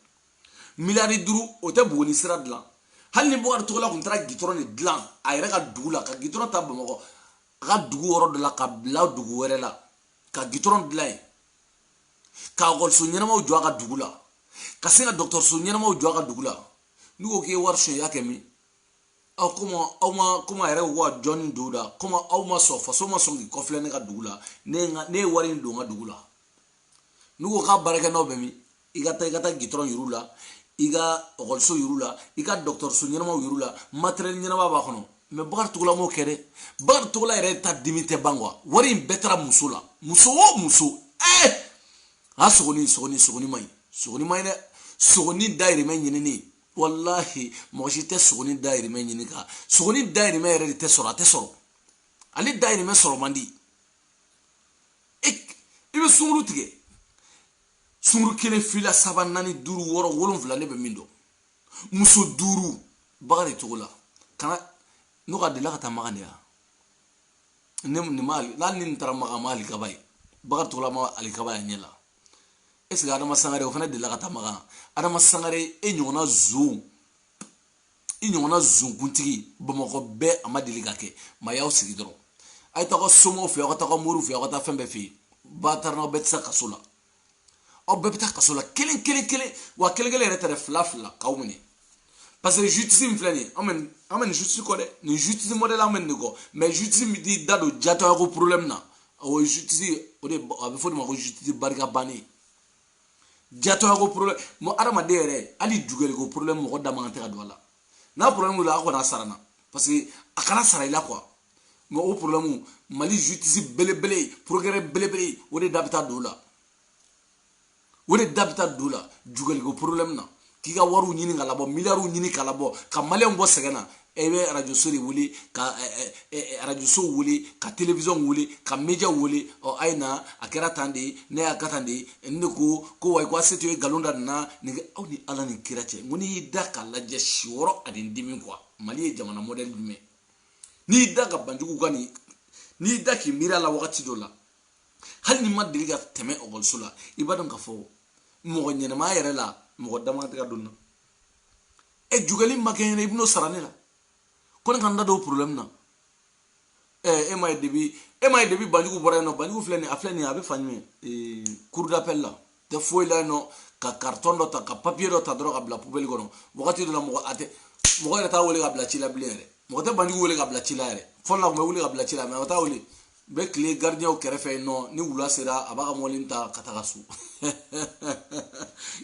miliyari 5 o tɛ Buguni sira dilan hali ni Bubakari Togola kun taara gitɔrɔn de dilan a yɛrɛ ka dugu la ka gitɔrɔn ta Bamakɔ a ka dugu yɔrɔ dɔ la ka bila dugu wɛrɛ la ka gitɔrɔn dilan yen ka ekɔliso ɲɛnamaw jɔ a ka dugu la ka se ka dɔgɔtɔrɔso ɲɛnamaw jɔ a ka dugu la n'u ko k'i ye wari suɲɛ i y'a kɛ min kuma yɛrɛ wa jɔnni don da kuma aw ma sɔn faso ma sɔn k'i kɔfilɛ ne ka dugu la ne ye wari in don n ka dugu la n'u ko k'a baarakɛnɔw bɛ min i ka taa gitɔrɔn yir'u la i ka ekɔliso yir'u la i ka dɔgɔtɔrɔso ɲɛnamaw yir'u la matériel ɲɛnama b'a kɔnɔ mais Bakari Togola m'o kɛ dɛ Bakari Togola yɛrɛ ta dimi tɛ ban quoi wari in bɛɛ taara muso la muso o muso a sogoni ma ɲi dɛ sogoni dayirimɛ ɲinini wallahi mɔgɔ si tɛ sogoni dayirimɛ ɲini ka sogoni dayirimɛ yɛrɛ de tɛ sɔrɔ a tɛ sɔrɔ ale dayirimɛ sɔrɔ man di i bɛ sunkuru tigɛ sunkuru 1 fila 3 4 5 6 7 8 ne bɛ min dɔn muso 5 Bakari Togola kana n'o ka deli ka taa Makan de ya n'ale ni taara Makan ma alikaba ye Bakari Togola ma alikaba ya ɲɛ la est-ce que Adama Sangare o fana delila ka taa Makan Adama Sangare e ɲɔgɔnna zonkuntigi Bamakɔ bɛɛ a ma deli ka kɛ ma y'aw sigi dɔrɔn a ye taa ka somɔgɔw fɛ aw ka taa ka moriw fɛ aw ka taa fɛn bɛɛ fɛ yen Batarinaw bɛɛ tɛ se kaso la aw bɛɛ bɛ taa kaso la kelen wa kelen yɛrɛ tɛ dɛ fila k'aw minɛ parce que justice min filɛ nin ye an bɛ nin justice kɔ dɛ nin justice modèle an bɛ nin de kɔ mais justice min t'i da don jatɔya ko problème na o ye justice o de a bɛ fɔ de ma ko justice barika bannen jatɔya ko problème mo adamaden yɛrɛ hali jugɛli ko problème mɔgɔ da man kan tɛ ka don a la n'a problème wulila a kɔni a sara na parce que a kana sara i la quoi mais o problème Mali justice belebele progrès belebele o de da bɛ taa don o la jugɛli ko problème na k'i ka wariw ɲini ka labɔ miliyariw ɲini ka labɔ ka maliyɛnw bɔ sɛgɛn na e bɛ radio so de wele ka radio so wele ka télévision wele ka média wele ɔ a ye na a kɛra tan de ne y'a ka tan de ne ko wa ko a se to ye nkalon da nin na aw ni Ala ni kira cɛ n ko n'i y'i da k'a lajɛ si wɔɔrɔ a ni dimi quoi Mali ye jamana modèle jumɛn n'i y'i da ka Banjugu ka n'i y'i da k'i miiri a la wagati dɔ la hali ni ma deli ka tɛmɛ ekɔliso la i b'a dɔn k'a fɔ mɔgɔ ɲɛnɛmaya yɛrɛ la mɔgɔ dama tɛ ka don na jugɛli ma kɛ ɲɛna i bɛn'o sara ne la ko ne ka n da don o problème na e ma ye depuis Banjugu bɔra yen nɔ Banjugu filɛ nin a bɛ fa ɲuman cour d'appel la tɛ foyi la yen nɔ ka carton dɔ ta ka papier dɔ ta dɔrɔn ka bila poubelle kɔnɔ wagati dɔ la mɔgɔ yɛrɛ t'a wele ka bila ci la bilen yɛrɛ mɔgɔ tɛ Banjugu wele ka bila ci la yɛrɛ fɔlɔ la tun bɛ wele ka bila ci la mais a t'a wele bɛ tile gardien kɛrɛfɛ yen nɔ ni wula sera a b'a ka mɔbili ta ka taga so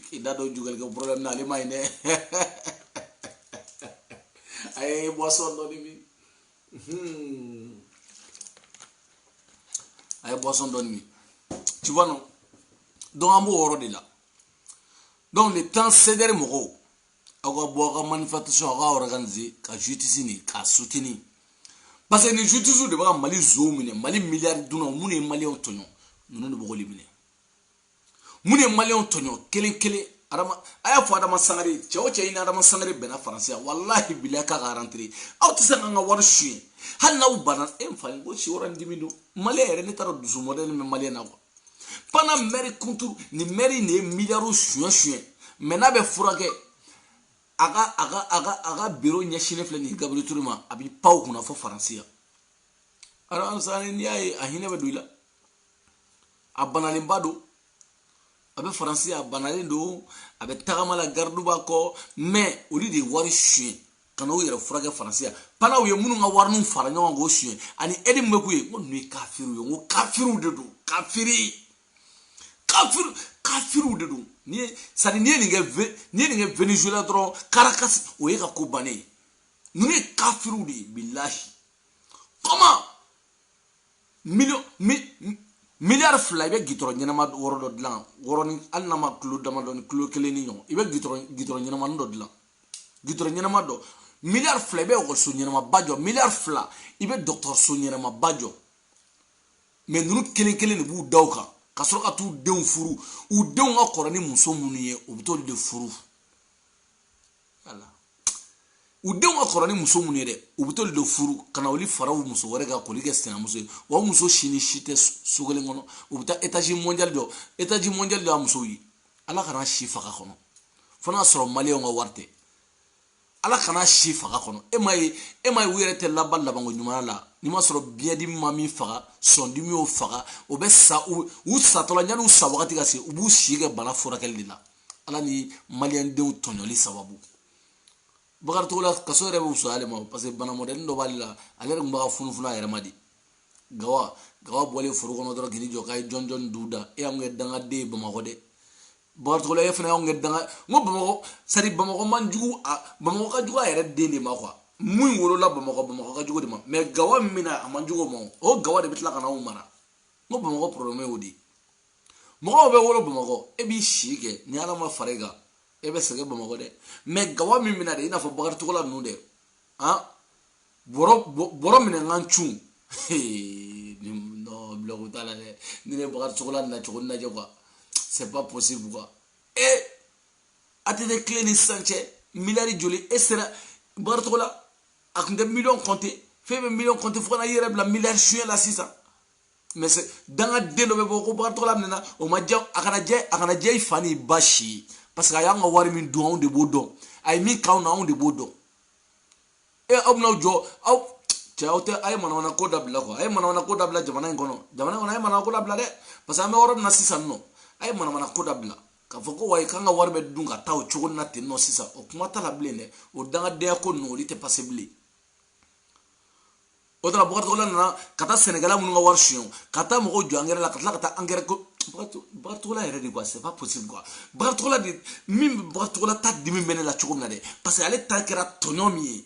k'i da don jugɛlikɛ problème na ale ma ɲi dɛ a ye boisson dɔɔni min tu vois non donc an b'o yɔrɔ de la donc le temps cédère mɔgɔw aw ka bɔ aw ka manifestation aw ka organiser ka justice nin k'a soutenir parce que ni justice de b'a ka Mali zow minɛ Mali miliyari dunnaw mun ye maliyɛnw tɔɲɔ ninnu de b'o de minɛ mun ye maliyɛnw tɔɲɔ kelen a y'a fɔ Adama Sangare cɛ o cɛ i ni Adama Sangare bɛnna faransi ya wallahi bilahi k'a ka rentrer aw tɛ se k'an ka wari suɲɛ hali n'aw banna n fa ko si yɔrɔ ni dimi don maliyɛn yɛrɛ ne taara dusu modèle min maliyɛn na quoi pendant maire kuntu ni maire nin ye miliyariw suɲɛ mais n'a bɛ furakɛ a ka bureau ɲɛsinnen filɛ nin ye Gabriel Touré ma a b'i pan o kunna fɔ faransi ya Adama Sangare n'i y'a ye a hinɛ bɛ don i la a banalenba don a bɛ faransi a banalen don a bɛ tagama la garde b'a kɔ mais olu de ye wari suɲɛ ka n'o yɛrɛ furakɛ faransi ya pana u ye minnu ka wariniw fara ɲɔgɔn kan k'o suɲɛ ani aide min bɛ k'u ye n ko ninnu ye kafiriw ye n ko kafiriw de don kafiriw de don n'i ye nin kɛ Venezuela dɔrɔn Caracas o ye ka ko bannen ye ninnu ye kafiriw de ye bilahi comment miliyari 2 i bɛ gitɔrɔn ɲɛnama wɔɔrɔ dɔ dilan wɔɔrɔnin hali n'a ma kilo damadɔ ni kilo 1 ni ɲɔgɔn i bɛ gitɔrɔn ɲɛnamanin dɔ dilan gitɔrɔn ɲɛnama dɔ miliyari 2 i bɛ ekɔliso ɲɛnamaba jɔ miliyari 2 i bɛ dɔgɔtɔrɔso ɲɛnamaba jɔ mais ninnu kelen de b'u da o kan ka sɔrɔ ka t'u denw furu u denw ka kɔrɔ ni muso minnu ye u bɛ t'olu de furu u denw ka kɔrɔ ni muso mun ye dɛ u bɛ t'olu de furu ka na olu fara u muso wɛrɛ kan k'olu kɛ sinamuso ye wa muso si ni si tɛ so kelen kɔnɔ u bɛ taa étage mondial dɔ y'a musow ye ala kana si faga kɔnɔ fo n'a sɔrɔ maliyɛnw ka wari tɛ ala kana si faga kɔnɔ e ma ye u yɛrɛ tɛ laban labanko ɲuman la ni ma sɔrɔ biyɛndimi ma min faga sɔndimi y'o faga o bɛ sa u satɔla yanni u sa wagati ka se u b'u si kɛ bana furakɛli de la ala ni maliyɛndenw tɔɲɔli sababu Bakari Togola kaso yɛrɛ bɛ wusu ale ma parce que bana mɔdɛli dɔ b'ale la ale yɛrɛ tun b'a ka funufunu a yɛrɛ ma di gawa bɔlen foro kɔnɔ dɔrɔn k'i jɔ k'a ye jɔn du da e y'anw kɛ dangaden ye Bamakɔ dɛ Bakari Togola e fana y'anw kɛ danga n ko Bamakɔ c'est à dire Bamakɔ man jugu Bamakɔ ka jugu a yɛrɛ den de ma quoi mun wolola Bamakɔ ka jugu de ma mais gawa min na a man jugu o ma o gawa de bɛ tila ka n'anw mara n ko Bamakɔ problème y'o de ye mɔgɔw bɛ wolo Bamakɔ e b'i si kɛ ni ala ma fara i kan e bɛ sɛgɛn Bamakɔ dɛ mais gawa min bɛna de i n'a fɔ Bakari Togola ninnu dɛ bɔrɔ minɛ n kan cun non blague t'a la dɛ ni ne Bakari Togola nacogo lajɛ quoi c'est pas possible quoi ATT clé ni sisan cɛ miliyari joli e sera Bakari Togola a tun tɛ miliyɔn compter fɛn bɛ miliyɔn compter fo ka na i yɛrɛ bila miliyari suɲɛ la sisan mais c'est dangaden dɔ bɛ bɔ ko Bakari Togola minɛna o ma diya a kana diya i fa ni ba si ye parce que a y'an ka wari min dun anw de b'o dɔn a ye min k'anw na anw de b'o dɔn aw bɛna jɔ aw cɛ aw tɛ a ye manamana ko dabila quoi a ye manamana ko dabila jamana in kɔnɔ a ye manamana ko dabila dɛ parce que an bɛ yɔrɔ min na sisan nɔ a ye manamana ko dabila k'a fɔ ko wa k'an ka wari bɛ dun ka taa o cogo na ten nɔ sisan o kuma t'a la bilen dɛ o dangadenya ko ninnu olu tɛ passé bilen o tara Bakari Togola nana ka taa sɛnɛkɛla minnu ka wari suɲɛ ka taa mɔgɔw jɔ angɛrɛ la ka tila ka taa angɛrɛ ko Bakari Togola yɛrɛ de quoi c'est pas possible quoi Bakari Togola de min Bakari Togola ta dimi bɛ ne la cogo min na dɛ parce que ale ta kɛra tɔɲɔ min ye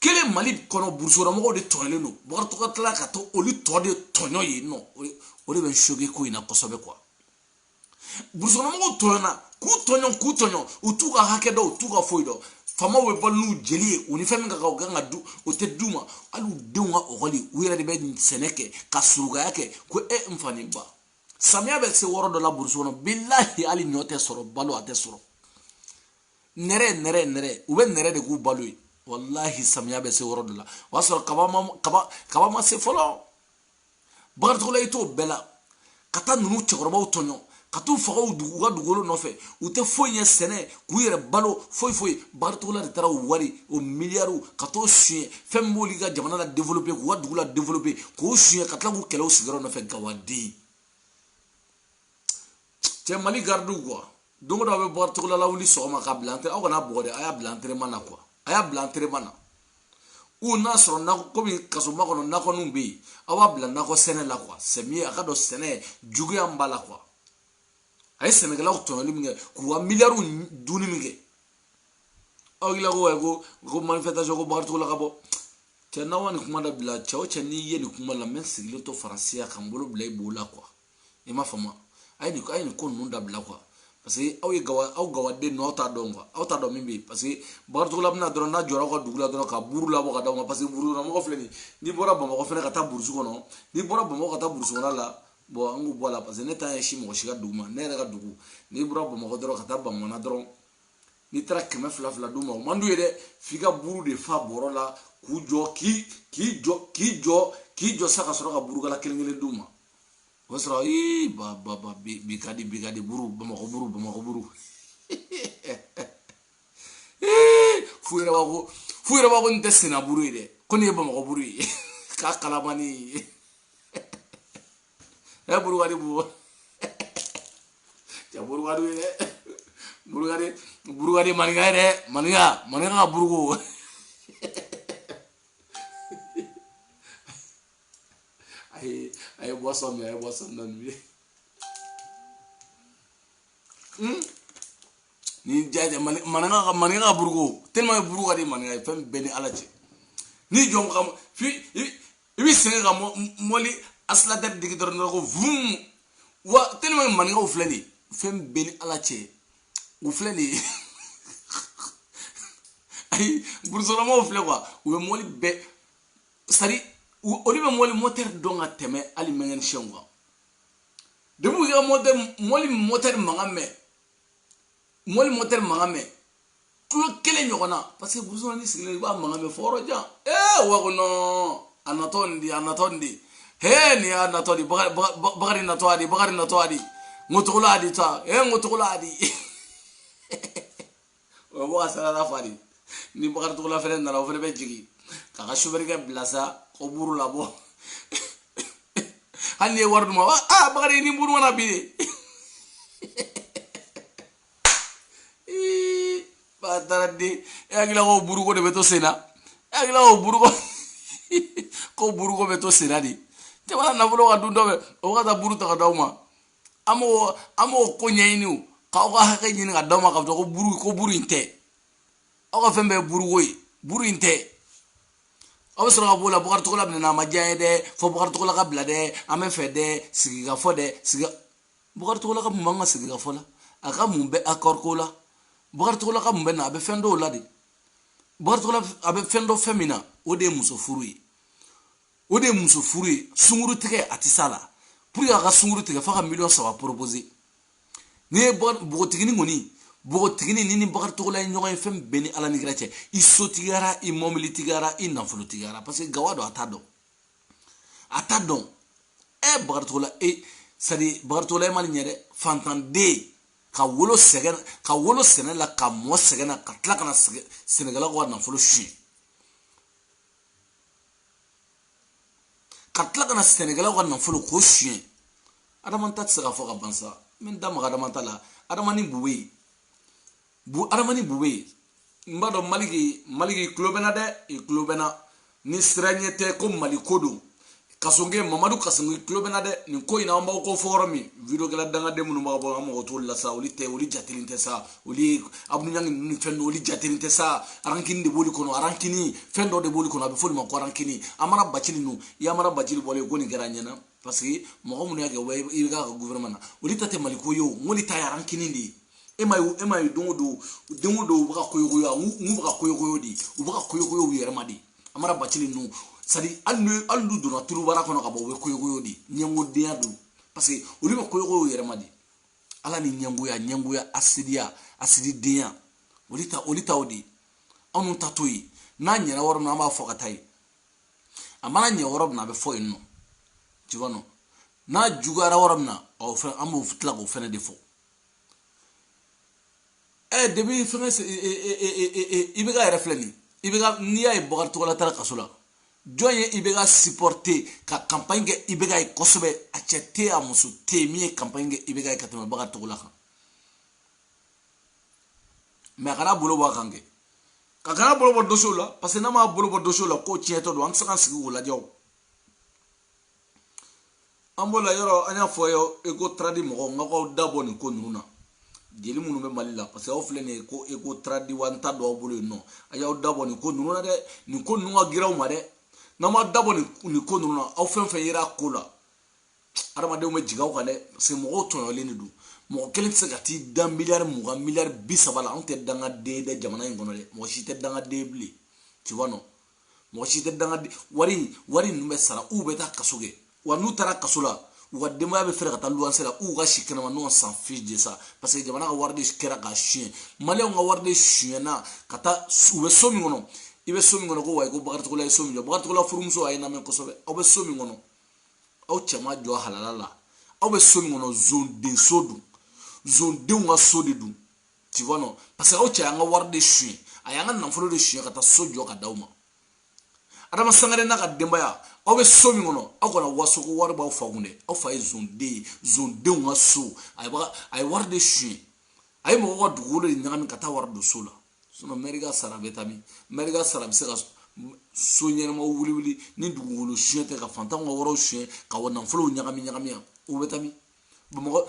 kelen Mali kɔnɔ burusukɔnɔmɔgɔw de tɔɲɔlen don Bakari Togola tila ka to olu tɔ de tɔɲɔ ye non o de bɛ choquer ko in na kosɛbɛ quoi burusukɔnɔmɔgɔw tɔɲɔna k'u tɔɲɔ u t'u ka hakɛ dɔn u t'u ka foyi dɔn faamaw bɛ balo n'u jeli ye u ni fɛn min ka kan u kan ka du o tɛ d'u ma hali u denw ka ɔkɔli u yɛrɛ de bɛ sɛnɛ kɛ ka surugaya kɛ ko n fa ni ba samiya bɛ se wɔɔrɔ dɔ la burusi kɔnɔ bilahi hali ɲɔ tɛ sɔrɔ balo a tɛ sɔrɔ nɛrɛ u bɛ nɛrɛ de k'u balo ye wallahi samiya bɛ se wɔɔrɔ dɔ la o y'a sɔrɔ kaba ma se fɔlɔ Bakari Togola i t'o bɛɛ la ka taa ninnu cɛkɔrɔbaw tɔɲɔ ka t'u faga u ka dugukolo nɔfɛ u tɛ foyi ɲɛ sɛnɛ k'u yɛrɛ balo foyi Bakari Togola de taara o wari o miliyariw ka t'o suɲɛ fɛn min b'olu ka jamana la développer k'u ka dugu la développer k'o suɲɛ ka tila k'u kɛlɛ u sigiyɔrɔ nɔfɛ gawaden cɛ Mali gardiw quoi don o don a bɛ Bakari Togola lawuli sɔgɔma k'a bila aw kana bɔgɔ dɛ a y'a bila entraînement na quoi a y'a bila entraînement na ou n'a sɔrɔ nakɔ komi kasoma kɔnɔ nakɔninw bɛ yen aw b'a bila nakɔ sɛnɛ la quoi c'est mieux a ka dɔn sɛnɛ juguya min b'a la quoi a ye sɛnɛkɛlaw tɔɲɔli min kɛ k'u ka miliyariw dunni min kɛ aw hakilila ko manifestation ko Bakari Togola ka bɔ cɛ n'aw ka nin kuma dabila cɛ o cɛ n'i ye nin kuma la n bɛ sigilen to Faransiya ka n bolo bila i bo la quoi i m'a faamu a ye nin ko ninnu dabila quoi parce que aw gawaden ninnu aw t'a dɔn quoi aw t'a dɔn min bɛ yen parce que Bakari Togola bɛna dɔrɔn n'a jɔra aw ka dugu la dɔrɔn ka buru labɔ ka d'aw ma parce que burukɔnɔmɔgɔ filɛ nin n'i bɔra Bamakɔ fɛnɛ ka taa burusi kɔnɔ n'i bɔra Bamakɔ ka taa burusi kɔnɔ la bon an k'u bɔ a la parce que ne t'a ɲɛsin mɔgɔ si ka dugu ma ne yɛrɛ ka dugu n'i bɔra Bamakɔ dɔrɔn ka taa Bamana dɔrɔn n'i taara 200 d'u ma o man d'u ye dɛ f'i ka buru de fa bɔrɔ la k'u jɔ k'i jɔ sa ka sɔrɔ ka burukala kelen d'u ma o sɔrɔ bi ka di buru Bamakɔ buru fu yɛrɛ b'a ko nin tɛ Sena buru ye dɛ ko nin ye Bamakɔ buru ye k'a kalamani burukadi bu cɛ burukadi ye dɛ burukadi maninka ye dɛ maninka ka buruko a ye boisson min ni jaja maninka ka buruko tellement burukadi maninka ye fɛn bɛɛ ni ala cɛ ni jɔn ka i bɛ sɛgɛn ka mɔli asilatɛri digi dɔrɔn ko vum wa tellement maninkaw filɛ nin fɛn bɛɛ ni ala cɛ u filɛ nin ayi burusɔlɔmaw filɛ quoi u bɛ mɔli bɛɛ sari olu bɛ mɔli motɛri dɔn ka tɛmɛ hali mɛnkɛnisiyɛnw kan depuis u ka mɔli motɛri mankan mɛn kilo kelen ɲɔgɔnna parce que burusi ni sigilen i b'a mankan mɛn fɔ yɔrɔ jan wa ko non a natɔ nin di he ni y'a natɔ di bakari natɔ adi ŋotogola adi ta ŋotogola adi o bɔ ka sarada fa di ni bakari togola fɛnɛ nana o fɛnɛ bɛ jigin k'a ka soberikɛ bila sa ko buru labɔ hali ni ye wari d'u ma bakari ni buru mana bi de ba taara di hakilila ko buruko de bɛ to sen na hakilila ko buruko bɛ to sen na de jamana nafolo ka dun dɔ bɛ o ka taa buru ta ka d'aw ma an m'o ko ɲɛɲini o k'aw ka hakɛ ɲini ka d'aw ma k'a fɔ ko buru in tɛ aw ka fɛn bɛɛ ye buruko ye buru in tɛ aw bɛ sɔrɔ ka b'o la Bakari Togola minɛ a ma diya ye dɛ fo Bakari Togola ka bila dɛ an bɛ fɛ dɛ sigi ka fɔ dɛ Bakari Togola ka mun b'an ka sigi ka fɔ la a ka mun bɛ accord ko la Bakari Togola ka mun bɛ na a bɛ fɛn dɔw la de Bakari Togola a bɛ fɛn dɔ fɛn min na o de ye muso furu ye sunguru tigɛ a tɛ s'a la pour que a ka sunguru tigɛ f'a ka $3 proposer n'i ye bogotigini kɔni bogotigini ni Bakari Togola ye ɲɔgɔn ye fɛn bɛɛ ni Ala ni kira cɛ i sotigiyara i mɔbilitigiyara i nafolotigiyara parce que gawa dɔn a t'a dɔn Bakari Togola Bakari Togola ye ma nin ɲɛ dɛ fantanden ka wolo sɛnɛ la ka mɔ sɛgɛn na ka tila ka na Sɛnɛgalaw ka nafolo suɲɛ ka tila ka na Sɛnɛgalaw ka nafolo k'o suɲɛ Adama ta tɛ se ka fɔ ka ban sa n bɛ n da maga Adama ta la Adamani Bube n b'a dɔn Maliki tulo bɛ na dɛ i tulo bɛ na ni sira ɲɛ tɛ ko Mali ko don Kasonge Mamadu Kasonge tulo bɛ na dɛ nin ko in na an b'aw ko fɔ yɔrɔ min video kɛla dangaden minnu b'a bɔ an mɔgɔ t'olu la sa olu jatelen tɛ sa olu Abu Ɲangi ni fɛn dɔ olu jatelen tɛ sa arankini de b'olu kɔnɔ arankini fɛn dɔ de b'olu kɔnɔ a bɛ fɔ olu ma ko arankini Amara Bacili ninnu i Amara Bacili bɔlen ko nin kɛra an ɲɛna parce que mɔgɔ minnu y'a kɛ i bɛ k'a ka gouvernement na olu ta tɛ Mali ko ye o ŋ'olu ta ye arankini de ye e ma ye don o don u bɛ ka koyokoyo n'u bɛ ka koyokoyo de u bɛ ka koyokoyo u yɛrɛ ma de Amara Bacili ninnu sadi hali n'u donna turubara kɔnɔ ka bɔ u bɛ koyokoyo de ɲɛngodenya don parce que olu bɛ koyokoyo u yɛrɛ ma de Ala ni ɲɛngoya asididenya olu ta o de anw ta to ye n'a ɲɛna yɔrɔ min na an b'a fɔ ka taa ye a mana ɲɛ yɔrɔ min na a bɛ fɔ yen nɔ tu vois non n'a juguyara yɔrɔ min na an b'o tila k'o fɛnɛ de fɔ depuis fɛngɛ IBK yɛrɛ filɛ nin IBK n'i y'a ye Bakari Togola taara kaso la jɔn ye IBK supporter ka campagne kɛ IBK ye kosɛbɛ a cɛ tɛ a muso tɛ min ye campagne kɛ IBK ye ka tɛmɛ Bakari Togola kan mais a kana bolo bɔ a kan kɛ ka kana bolo bɔ dossier la parce que n'a m'a bolo bɔ dossier la ko tiɲɛtɔ don an tɛ se k'an sigi k'o lajɛ o an b'o la yɔrɔ an y'a fɔ ye Eco Tradi mɔgɔw n k'aw dabɔ nin ko ninnu na jeli minnu bɛ Mali la parce que aw filɛ nin ye ko Eco Tradi wa n ta dɔn aw bolo yen nɔ a y'aw dabɔ nin ko ninnu na dɛ nin ko ninnu ka girin aw ma dɛ n'aw ma dabɔ nin ko ninnu na aw fɛn fɛn yera ko la adamadenw bɛ jigin aw kan dɛ parce que mɔgɔw tɔɲɔlen de don mɔgɔ kelen tɛ se ka t'i da miliyari 20 miliyari 30 la anw tɛ dangaden dɛ jamana in kɔnɔ dɛ mɔgɔ si tɛ dangaden bilen tu vois non mɔgɔ si tɛ dangaden wari ninnu bɛ sara u bɛ taa kaso kɛ wa n'u taara kaso la u ka denbaya bɛ fɛrɛ ka taa luwanse la u ka si kɛnɛma n'o s'en fiche de ça parce que jamana ka wari de kɛra ka suɲɛ maliyɛnw ka wari de suɲɛna ka taa u bɛ so min kɔnɔ i bɛ so min kɔnɔ ko wayi ko Bakari Togola ye so min jɔ Bakari Togola furumuso a ye lamɛn kosɛbɛ aw bɛ so min kɔnɔ aw cɛ ma jɔ halala la aw bɛ so min kɔnɔ zondenso don zondenw ka so de don tu vois non parce que aw cɛ y'an ka wari de suɲɛ a y'an ka nafolo de suɲɛ ka taa so jɔ ka d'aw ma Adama Sangare n'a ka denbaya aw bɛ so min kɔnɔ aw kana waso ko wari b'aw fa kun dɛ aw fa ye zondenw ka so a ye wari de suɲɛ a ye mɔgɔw ka dugukolo de ɲagami ka taa wari don so la sinon maire ka sara bɛ taa min maire ka sara bɛ se ka so ɲɛnamaw wuli ni dugukolo suɲɛ tɛ ka fantanw ka wariw suɲɛ ka wa nafolow ɲagami yan o bɛ taa min Bamakɔ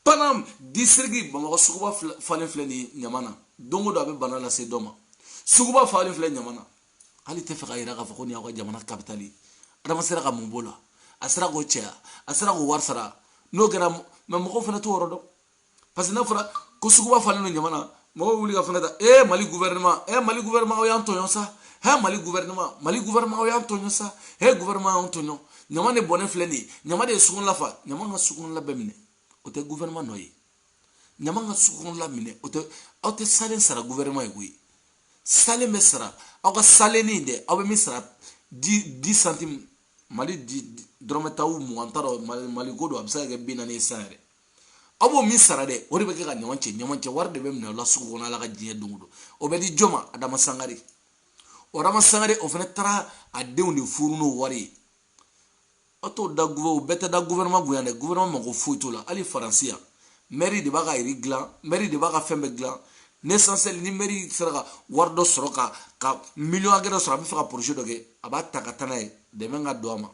Panam district Bamakɔ suguba falen filɛ nin ɲama na don o don a bɛ bana lase dɔ ma suguba falen filɛ ɲama na hali tɛ fɛ ka yira k'a fɔ ko nin y'aw ka jamana capitale ye Adama sera ka mun b'o la a sera k'o cɛya a sera k'o wari sara n'o kɛra mais mɔgɔw fana t'o yɔrɔ dɔn parce que n'a fɔra ko suguba falen don ɲama na mɔgɔw wuli ka fɛngɛ ta Mali gouvernement aw y'an tɔɲɔ sa Mali gouvernement aw y'an tɔɲɔ sa gouvernement y'an tɔɲɔ ɲama de bɔnnen filɛ nin ye ɲama de ye sugunɛ lafa ɲama ka sugunɛ bɛɛ minɛ o tɛ gouvernement nɔ ye ɲama ka sugunɛ minɛ o tɛ aw tɛ salen sara gouvernement ye koyi sale mesra aw ka sale ni de aw be misra 10 centimes mali drometaw mu antaro mali godo absa ga binani sare abo misra de ori be ka nyamanche war de be mna la sugu wona la ka jiye dungudo o be di joma adama sangari o rama sangari o fene tara a dew ni furuno wari oto da gouvernement guyane gouvernement mako foito la ali faransia mairie de baga iri glan mairie de baga fembe glan l'essentiel ni mairie sera wardo soroka ka million agero sera bi fa projet doge abata katana de menga doama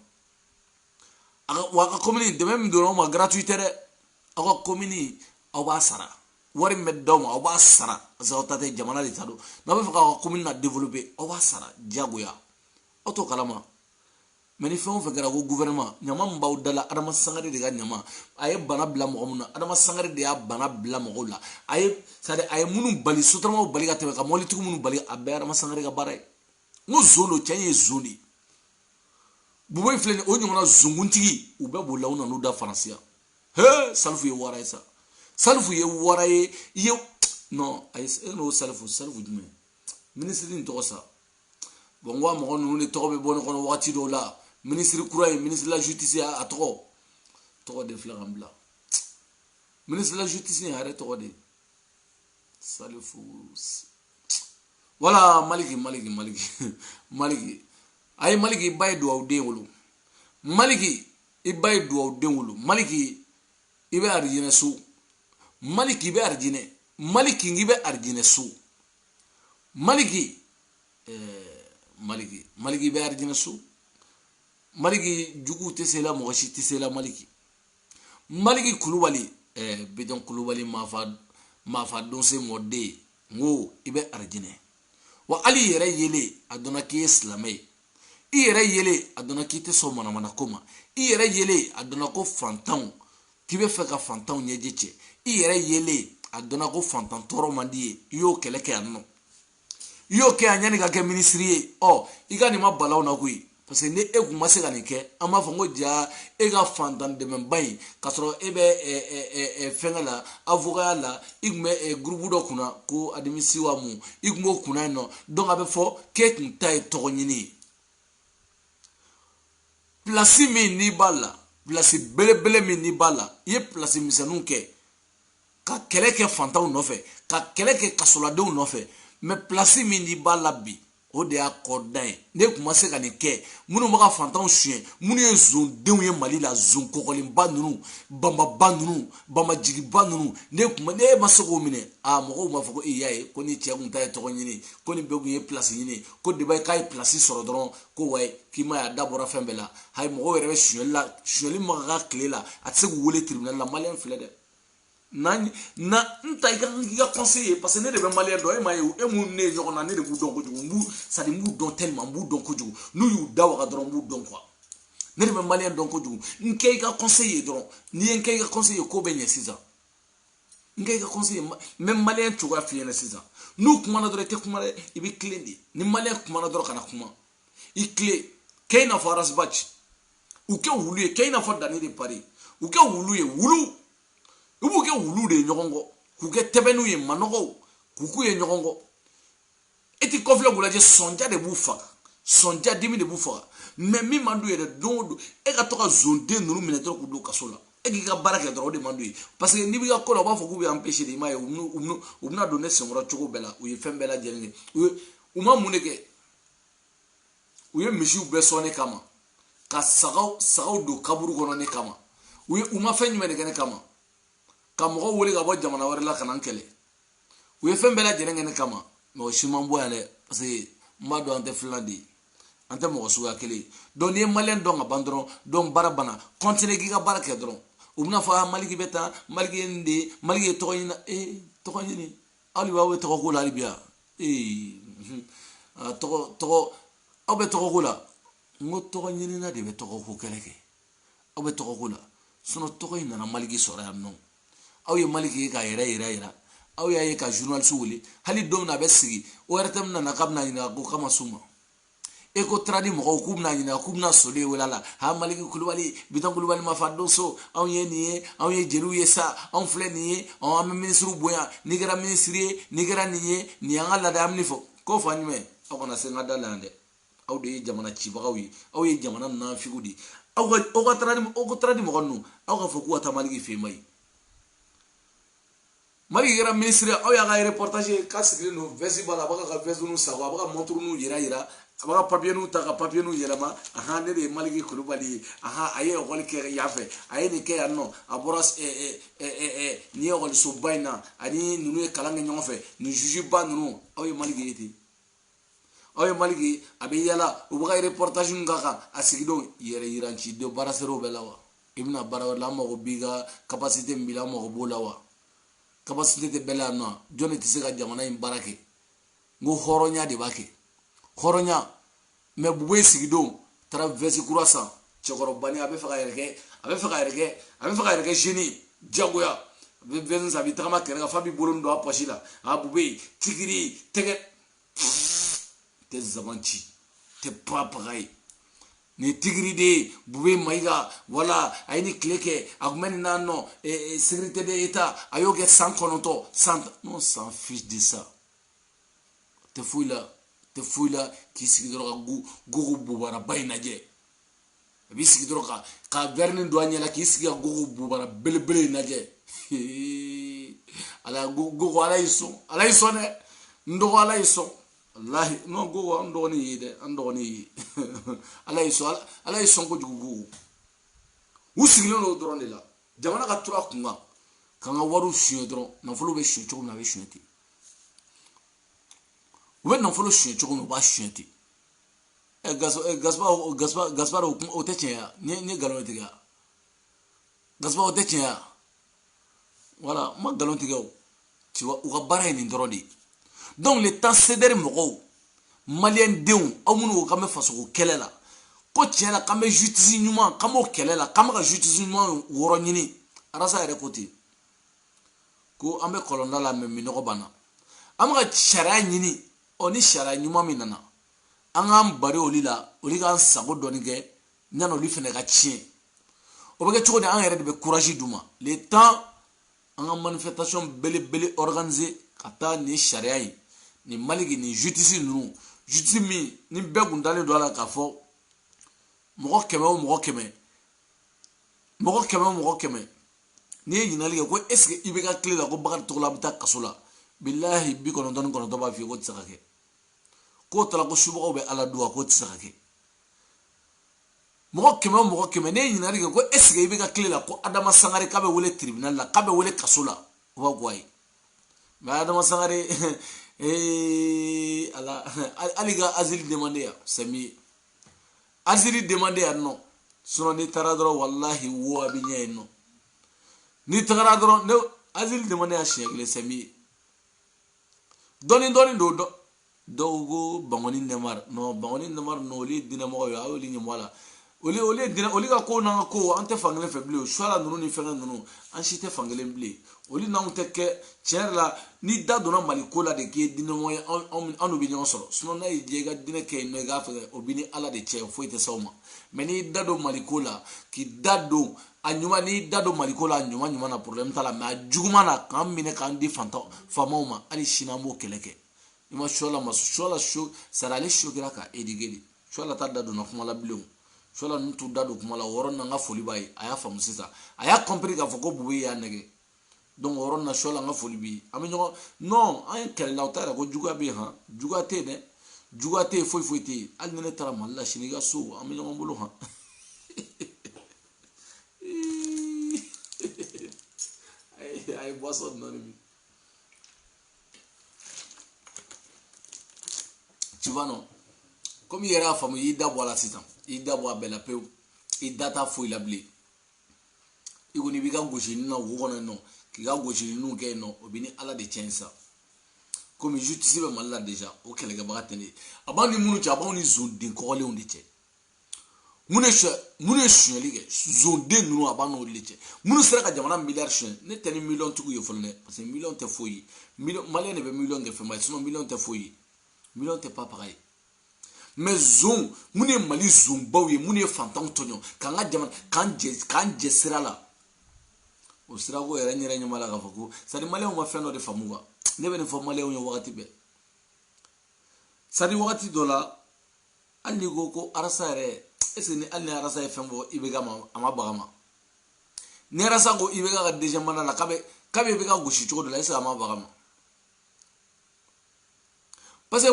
aga commune de même do ma gratuité de aga commune aba sara wari meddoma aba sara zawtate jamana li tado na be fa commune na développer aba sara jagoya oto kalama meni fɛn o fɛn kɛra ko gouvernement ɲama min b'aw dala adama sangare de ka ɲama a ye bana bila mɔgɔ min na adama sangare de y'a bana bila mɔgɔw la a ye minnu bali sotaramaw bali ka tɛmɛ ka mɔbilitigiw minnu bali a bɛɛ adama sangare ka baara ye n ko zon don cɛ ye zon de ye bubo in filɛ nin o ɲɔgɔnna zonkuntigi u bɛɛ b'o la u nan'u da faransiya he salifu ye wara ye sa salifu ye wara ye i ye non ayi e n'o salifu jumɛn minisiri in tɔgɔ sa bon n ko a mɔgɔ ninnu de tɔgɔ bɛ bɔ ne kɔnɔ wagati dɔw la ministre kura ye ministre de la justice a tɔgɔ de filɛ ka n bila ministre de la justice a yɛrɛ tɔgɔ de salifu wala maliki a ye maliki i ba ye duwawu den wolo maliki i ba ye duwawu den wolo maliki i bɛ arijinɛ so maliki i bɛ arijinɛ maliki i bɛ arijinɛ so maliki i bɛ arijinɛ so maliki jugu tɛ se la mɔgɔ si tɛ se la maliki kulubali bidon kulubali mafa donse mɔden n ko i bɛ arijinɛ wa hali yɛrɛ yele a dɔnna k'i ye silamɛ ye i yɛrɛ yele a dɔnna k'i tɛ sɔn manamana ko ma i yɛrɛ yele a dɔnna ko fantanw k'i bɛ fɛ ka fantanw ɲɛji cɛ i yɛrɛ yele a dɔnna ko fantan tɔɔrɔ man di ye i y'o kɛlɛ kɛ yan nɔ i y'o kɛ yan yanni ka kɛ minisiri ye i ka nin ma balaw na koyi parce que ni e kun ma se ka nin kɛ an b'a fɔ ko ja e ka fantan dɛmɛba in k'a sɔrɔ e bɛ fɛnkɛ la avocat la i kun bɛ groupe dɔ kunna ko adimisiwa mu i kun b'o kunna yen nɔ donc a bɛ fɔ k'e kun ta ye tɔgɔ ɲini ye place min n'i b'a la place belebele min n'i b'a la i ye place misɛnninw kɛ ka kɛlɛ kɛ fantanw nɔfɛ ka kɛlɛ kɛ kasoladenw nɔfɛ mais place min n'i b'a la bi o de y'a kɔdan ye ne kun ma se ka nin kɛ minnu bɛ ka fantanw suyɛn minnu ye zondenw ye mali la zon kɔkɔlenba ninnu banbaba ninnu banbajigiba ninnu ne ma se k'o minɛ mɔgɔw b'a fɔ ko i y'a ye ko ni cɛ kun ta ye tɔgɔ ɲini ko nin bɛɛ kun ye place ɲini ko deba k'a ye place sɔrɔ dɔrɔn ko wayi k'i ma ye a da bɔra fɛn bɛɛ la hayi mɔgɔw yɛrɛ bɛ suyɛnli la suyɛnli ma ka k'a tile la a tɛ se k'u wele tribunal la maliyɛn filɛ dɛ na n ta i ka conseil ye parce que ne de bɛ maliyɛn dɔn e m'a ye e mun ne ye ɲɔgɔn na ne de b'u dɔn kojugu n b'u dɔn tellement n b'u dɔn kojugu n'u y'u da waga dɔrɔn n b'u dɔn quoi ne de bɛ maliyɛn dɔn kojugu n kɛ i ka conseil ye dɔrɔn n'i ye n kɛ i ka conseil ye ko bɛ ɲɛ sisan n kɛ i ka conseil ye n bɛ maliyɛn cogoya f'i ɲɛna sisan n'u kumana dɔrɔn i tɛ kuma dɛ i bɛ tilen de ni maliyɛn kumana dɔrɔn kana kuma i tilen kɛ i n'a fɔ arasibaci u kɛ wulu ye kɛ i n'a fɔ dani de pari u kɛ wulu ye wulu u b'u kɛ wulu de ye ɲɔgɔn kɔ k'u kɛ tɛbɛnniw ye manɔgɔw k'u k'u ye ɲɔgɔn kɔ e ti kɔfilɛ k'u lajɛ sɔnja de b'u faga sɔnja dimi de b'u faga mais min man d'u ye dɛ don o don e ka to ka zonden ninnu minɛ dɔrɔn k'u don kaso la e k'i ka baara kɛ dɔrɔn o de man d'u ye parce que n'i b'i ka ko la u b'a fɔ k'u bɛ empêcher de i m'a ye u bɛna don ne senkɔrɔ cogo bɛɛ la u ye fɛn bɛɛ lajɛlen kɛ u ma mun de kɛ u ye misiw bɛɛ sɔn ne kama ka sagaw don kaburu kɔnɔ ne kama u ma fɛn jumɛn de kɛ ne kama ka mɔgɔw wele ka bɔ jamana wɛrɛ la ka na n kɛlɛ u ye fɛn bɛɛ lajɛlen kɛ ne kama mɔgɔ si man bɔ yan dɛ parce que n b'a dɔn an tɛ filan de ye an tɛ mɔgɔ suguya kelen ye donc n'i ye maliyɛn dɔn ka ban dɔrɔn donc baara banna continuer k'i ka baara kɛ dɔrɔn u bɛna fɔ maliki bɛ tan maliki ye nin de ye maliki ye tɔgɔ ɲini tɔgɔ ɲini hali b'aw bɛ tɔgɔ ko la hali bi yan aw bɛ tɔgɔ ko la n ko tɔgɔ ɲinina de bɛ tɔgɔ ko kɛlɛ kɛ aw bɛ tɔgɔ ko la sinon tɔgɔ in nana maliki sɔrɔ yan nɔ aw ye maliki ye k'a yɛrɛ yira aw y'a ye ka journaliste wele hali don min na a bɛ sigi o yɛrɛ tɛ min nana k'a bɛna ɲininka ko k'a ma s'u ma e ko tradi mɔgɔw k'u bɛna ɲininka k'u bɛna soli wele a la maliki kulubali bitɔn kulubali ma fa donso anw ye nin ye anw ye jeliw ye sa anw filɛ nin ye an bɛ minisiriw bonya n'i kɛra minisiri ye n'i kɛra nin ye nin y'an ka laada an bɛ nin fɔ ko fa nyume aw kana se ngada lande aw de jamana cibagaw yi aw ye jamana nafigu di aw ka tradi mo gonu aw ka foku ata maligi fe mai mari gara ministre aw ya ga reportage ka sigile no vesi bala baka ka vesu no sawa baka montru no yira baka papier no ta ka papier no yira ma aha ne de maligi kulubali aha aye gol ke yafe aye ni ke anno aboras ni gol so baina ani nunu e kalanga nyonfe ni juju ba nunu aw ye maligi yiti aw ye maligi abe yala o baka reportage ngaka asigido yere yiranci do barasero belawa ibna barawa la mo biga capacité mbila mo bolawa capacité de bela no joni ti sega jamana in barake ngo horonya de bake horonya me buwe sigido traverse kurasa chokoro bani abe fa erke jeni jagoya be ben sabi tama kere fa bi bolon do apashila abube tigiri tege te zamanti te papagai ni tigiri de bube maiga wala ayini kleke agmeni nano sécurité de état ayoge sans konoto sans non s'en fiche de ça te fouila ki sigidro gugu bubara baynaje bi sigidro ka verni douane la ki sigiga gugu bubara belebele naje ala gugu ala iso ne ndo ala iso wallahi no go andoni yide andoni ala iso ko jugu usigilo no drone la jamana ka tura kunga kanga waru shio dron na folo be shio choko na be shio ti we na folo shio choko no ba shio ti gaspa o te chen ni galon ti ga gaspa o te chen voilà ma galon ti ga tu wa u bara ni drone donc le temps céder mogo malien deun amunu ko me faso ko kelela ko tiela kame justice nyuma kamo kelela kama ka justice nyuma woro nyini arasa ere koti ko ambe kolonda la me minoko bana amaka chara nyini oni chara nyuma minana angam bari olila oliga sago donige nyano li fene ka chien obege choko de an ere de courage duma le temps anga manifestation bele organisé kata ni sharia yi ni maligi ni justice nunu justice mi ni begun dale do ala ka fo mo keme ni yinali ko est-ce que ibeka clé la ko bagar to la bita kasula billahi bi kono don kono to ba fi ko tsakake ko tala ko shubo be ala duwa ko tsakake mo keme ni yinali ko est-ce que ibeka clé la ko adama sangare kabe wole tribunal la kabe wole kasula wa gwai ma adama sangare ala aliga azil demande ya sami azili demande ya no sono ni taradro wallahi wo abinya no ni taradro no azil demande ya shegle sami doni do bangoni nemar no li dinamo ya oli ni wala oli ga ko na ko ante fangale febli shwala nunu ni fenga nunu anshite fangale mbli oli na unteke cherla ni dadona malikola de ke dinamo anu bi nyon soro suno na ijega dine ke no ga fa obini ala de che foite sawma meni dado malikola ki dado anyuma ni dado malikola anyuma na problem tala ma juguma na kamine kan di fanto famoma ali shinamo keleke ima shola sho sarale sho graka edigeli shola ta dado na kuma la bleu shola ntu dado kuma la woron na nga foli bay aya famu sisa aya compris ka foko buwe ya nege donc woron na shola nga foli bi aminyo non ay kel la utara ko juga bi ha juga te foi te al nene tara malla shiniga so aminyo mbulu ha ay boisson non mi tu vois non comme il y a famu yida bola sitan ida bo abela pe idata fo ilable igoni biga goshini na wogono no kiga goshini no ke no obini ala de chensa comme justice be malla déjà o kele ga bagatene abani munu cha abani zondin ko le onde che mune shweli zonde nunu abano leche munu sera ka jamana milliard shwen ne teni million tugu yo folne parce que million te foyi million malien ne be million ge fe ma sinon million te foyi million te pas pareil mais zon mune mali zumbawe mune fantan tonyo kanga jaman kanje sirala o sirago era nyira nyamala ka faku sari mali o ma feno de famuwa ne be ne fo mali o wakati be sadi wakati dola ali ko arasa yɛrɛ est-ce que ni ali arasa ye fɛn fɔ ibega ma ama bagama ni arasa ko ibega ka deuxième mandat la kabe ibega gosi cogo de la est-ce que ama bagama parce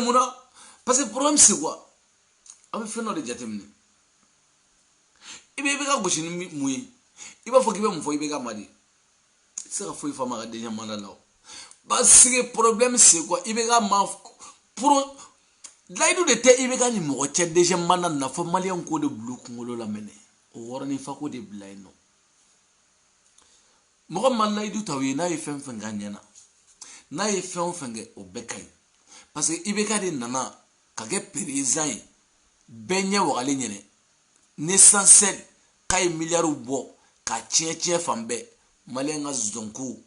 que problème c'est quoi a bɛ fɛn dɔ de jateminɛ ibega gosi ni mun ye i b'a fɔ k'i bɛ mun fɔ ibega ma de i tɛ se ka foyi fama ka deuxième mandat la parce que problème c'est quoi ibega ma pour layidu de tɛ ibega ni mɔgɔ cɛ deuxième mandat na fɔ maliyɛn ko de bulu kunkolo la mɛnɛ o wɔrɔnin fa ko de bila yen nɔ mɔgɔ ma layidu ta o ye n'a ye fɛn fɛn k'a ɲɛna n'a ye fɛn o fɛn kɛ o bɛɛ ka ɲi parce que ibega de nana ka kɛ président ye bɛɛ ɲɛ wagalen ɲɛnɛ l'essentiel k'a ye miliyariw bɔ k'a tiɲɛ fan bɛɛ maliyɛn ka zonko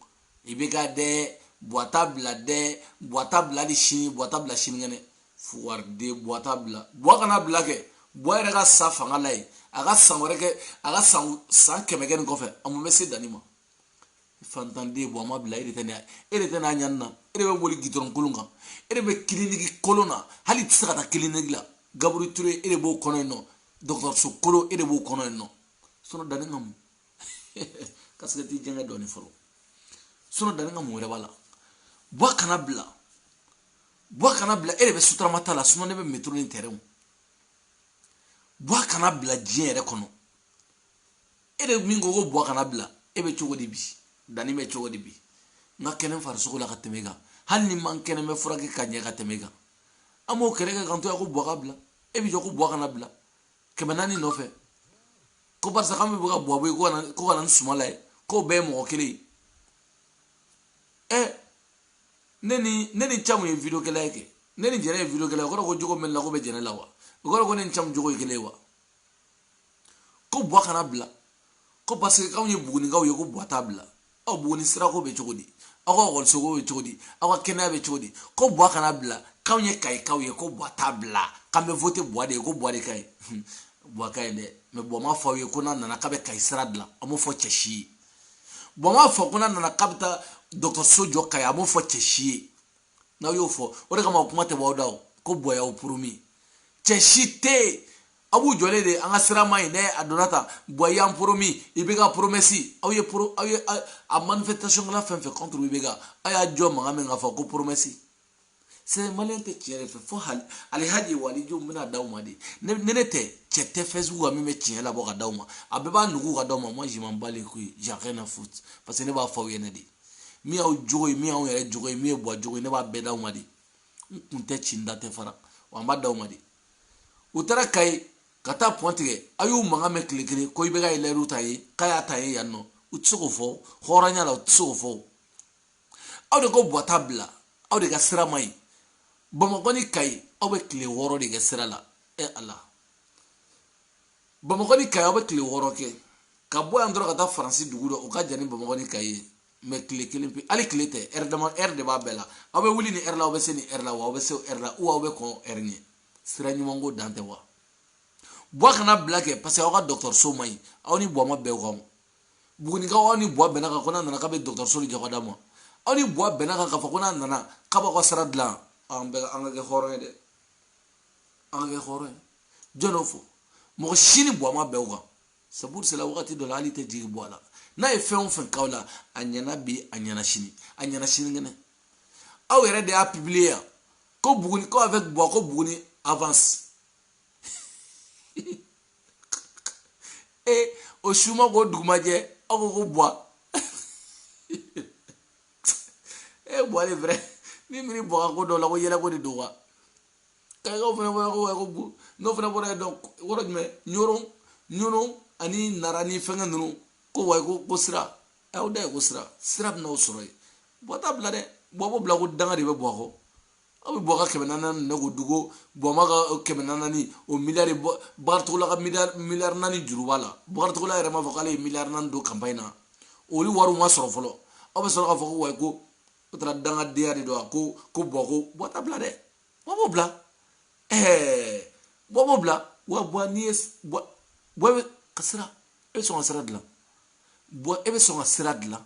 ibega dɛ buwata bila dɛ buwata bila hali sini buwata bila sinikɛnɛ fuwaride buwata bila buwa kana bila kɛ buwa yɛrɛ ka sa fanga la ye a ka san wɛrɛ kɛ a ka san 100 kɛ nin kɔfɛ a mun bɛ se danni ma fantanden buwa ma bila e de tɛ n'a ɲani na e de bɛ boli gidɔrɔn kolon kan e de bɛ kiliniki kolon na hali tɛ se ka taa kiliniki la Gabriel Touré e de b'o kɔnɔ yen nɔ dɔgɔtɔrɔso kolo e de b'o kɔnɔ yen nɔ sinon danni ka mun kasigɛti jɛngɛ dɔɔni fɔlɔ sinon danni ka mun wɛrɛ b'a la buwa kana bila e de bɛ sutarama ta la sinon ne bɛ métro ni terrain buwa kana bila diɲɛ yɛrɛ kɔnɔ e de min ko buwa kana bila e bɛ cogo di bi danni bɛ cogo di bi n ka kɛnɛ farisogo la ka tɛmɛ i kan hali ni man kɛnɛ bɛ furakɛ ka ɲɛ ka tɛmɛ i kan an b'o kɛlɛ kɛ kan to yan ko buwa ka bila e bɛ jɔ ko buwa kana bila 400 nɔfɛ ko barisa k'an bɛ ka buwa bɔ ye ko ka na ni sumala ye k'o bɛɛ ye mɔgɔ kelen ye ne ni camu ye video kɛlɛ kɛ ne ni jɛnɛ ye video kɛlɛ o kɔrɔ ko jogo mɛn la ko bɛ jɛnɛ la wa o kɔrɔ ko ne ni camu jogo ye kelen ye wa ko buwa kana bila ko parce que k'anw ye bugunikaw ye ko buwa t'a bila aw buguni sirako bɛ cogo di aw ka ekɔlisogo bɛ cogo di aw ka kɛnɛya bɛ cogo di ko buwa kana bila k'anw ye kayikaw ye ko buwa t'a bila k'an bɛ voter buwa de ye ko buwa de ka ɲi buwa ka ɲi dɛ mais buwa ma fɔ aw ye ko n'a nana k'a bɛ kayi sira dilan a m'o fɔ cɛ si ye buwa ma fɔ ko n'a nana k'a bɛ taa dɔgɔtɔrɔso jɔ kayi a m'o fɔ cɛ si ye n'aw y'o fɔ o de kama o kuma tɛ bɔ aw da o ko buwa y'aw promis cɛ si tɛ yen aw b'u jɔlen de an ka sira ma ɲi dɛ a donna tan buwa y'an promis i bɛ ka promesse aw ye a manifestation kɛla fɛn fɛn contre i bɛ ka aw y'a jɔ mankan min ka fɔ ko promesse c'est maliyɛn tɛ tiɲɛ de fɛ fo alihaji walijuw bɛna d'aw ma de ne tɛ cɛ tɛ Facebook kan min bɛ tiɲɛ labɔ ka d'aw ma a bɛɛ b'a nugu ka d'aw ma moi je m'en bats les couilles j'ai rien à foutre parce que ne b'a fɔ aw ɲɛna de min y'aw jogo ye min y'anw yɛrɛ jogo ye min ye buwa jogo ye ne b'a bɛɛ d'aw ma de n kun tɛ ci n da tɛ fara wa n b'a d'aw ma de u taara Kayi ka taa pɔn tigɛ a y'u mankan mɛn tile kelen ko i bɛ ka élève ta ye k'a y'a ta ye yan nɔ u tɛ se k'o fɔ hɔrɔnya la u tɛ se k'o fɔ aw de ko buwa t'a bila aw de ka sira ma ɲi Bamakɔ ni Kayi aw bɛ tile 6 de kɛ sira la Ala Bamakɔ ni Kayi aw bɛ tile 6 kɛ ka bɔ yan dɔrɔn ka taa Faransi dugu dɔ o ka jan ni Bamakɔ ni Kayi ye mais tile kelen pe hali tile tɛ heure de b'a bɛɛ la aw bɛ wuli ni heure la aw bɛ se ni heure la wa aw bɛ se heure la ou aw bɛ kɔn heure ɲɛ sira ɲuman ko dan tɛ wa buwa kana bila kɛ parce que aw ka dɔgɔtɔrɔso ma ɲi aw ni buwa ma bɛn o kan bugunikaw aw ni buwa bɛnna kan ko n'a nana k'a bɛ dɔgɔtɔrɔso de jɔ ka d'a ma aw ni buwa bɛnna kan k'a fɔ ko n'a nana k'a b'aw ka sira dilan an ka kɛ hɔrɔn ye dɛ an ka kɛ hɔrɔn ye jɔn y'o fɔ mɔgɔ si ni buwa ma bɛn o kan c'est pour cela wagati dɔ la hali tɛ jigi buwa la n'a ye fɛn o fɛn k'aw la a ɲɛna bi a ɲɛna sinikɛnɛ aw yɛrɛ de y'a publier yan ko Buguni ko avec buwa ko Buguni avance o suma ko dugumajɛ aw ko buwa buwa de vrai ni miri buwa ko dɔ la ko yɛlɛ ko de don wa kayikaw fana bɔra ko bu n'o fana bɔra dɔn wɔrɔ jumɛn ɲɔrɔ ani nara ni fɛngɛ ninnu ko wa ko sira aw da ye ko sira bɛna o sɔrɔ ye buwa t'a bila dɛ buwa b'o bila ko danga de bɛ buwa kɔ aw bɛ buwa ka 400 ne ko dugu buwa ma ka 400 o miliyari Bakaricogola ka miliyari 4 juru b'a la Bakaricogola yɛrɛ m'a fɔ k'ale ye miliyari 4 don campagne na olu wariw ma sɔrɔ fɔlɔ aw bɛ sɔrɔ k'a fɔ ko wa ko o taara dangadenya de don ko buwa t'a bila dɛ buwa b'o bila buwa b'o bila wa buwa n'i ye buwa bɛ ka sira e bɛ sɔn ka sira dilan buwa e bɛ sɔn ka sira dilan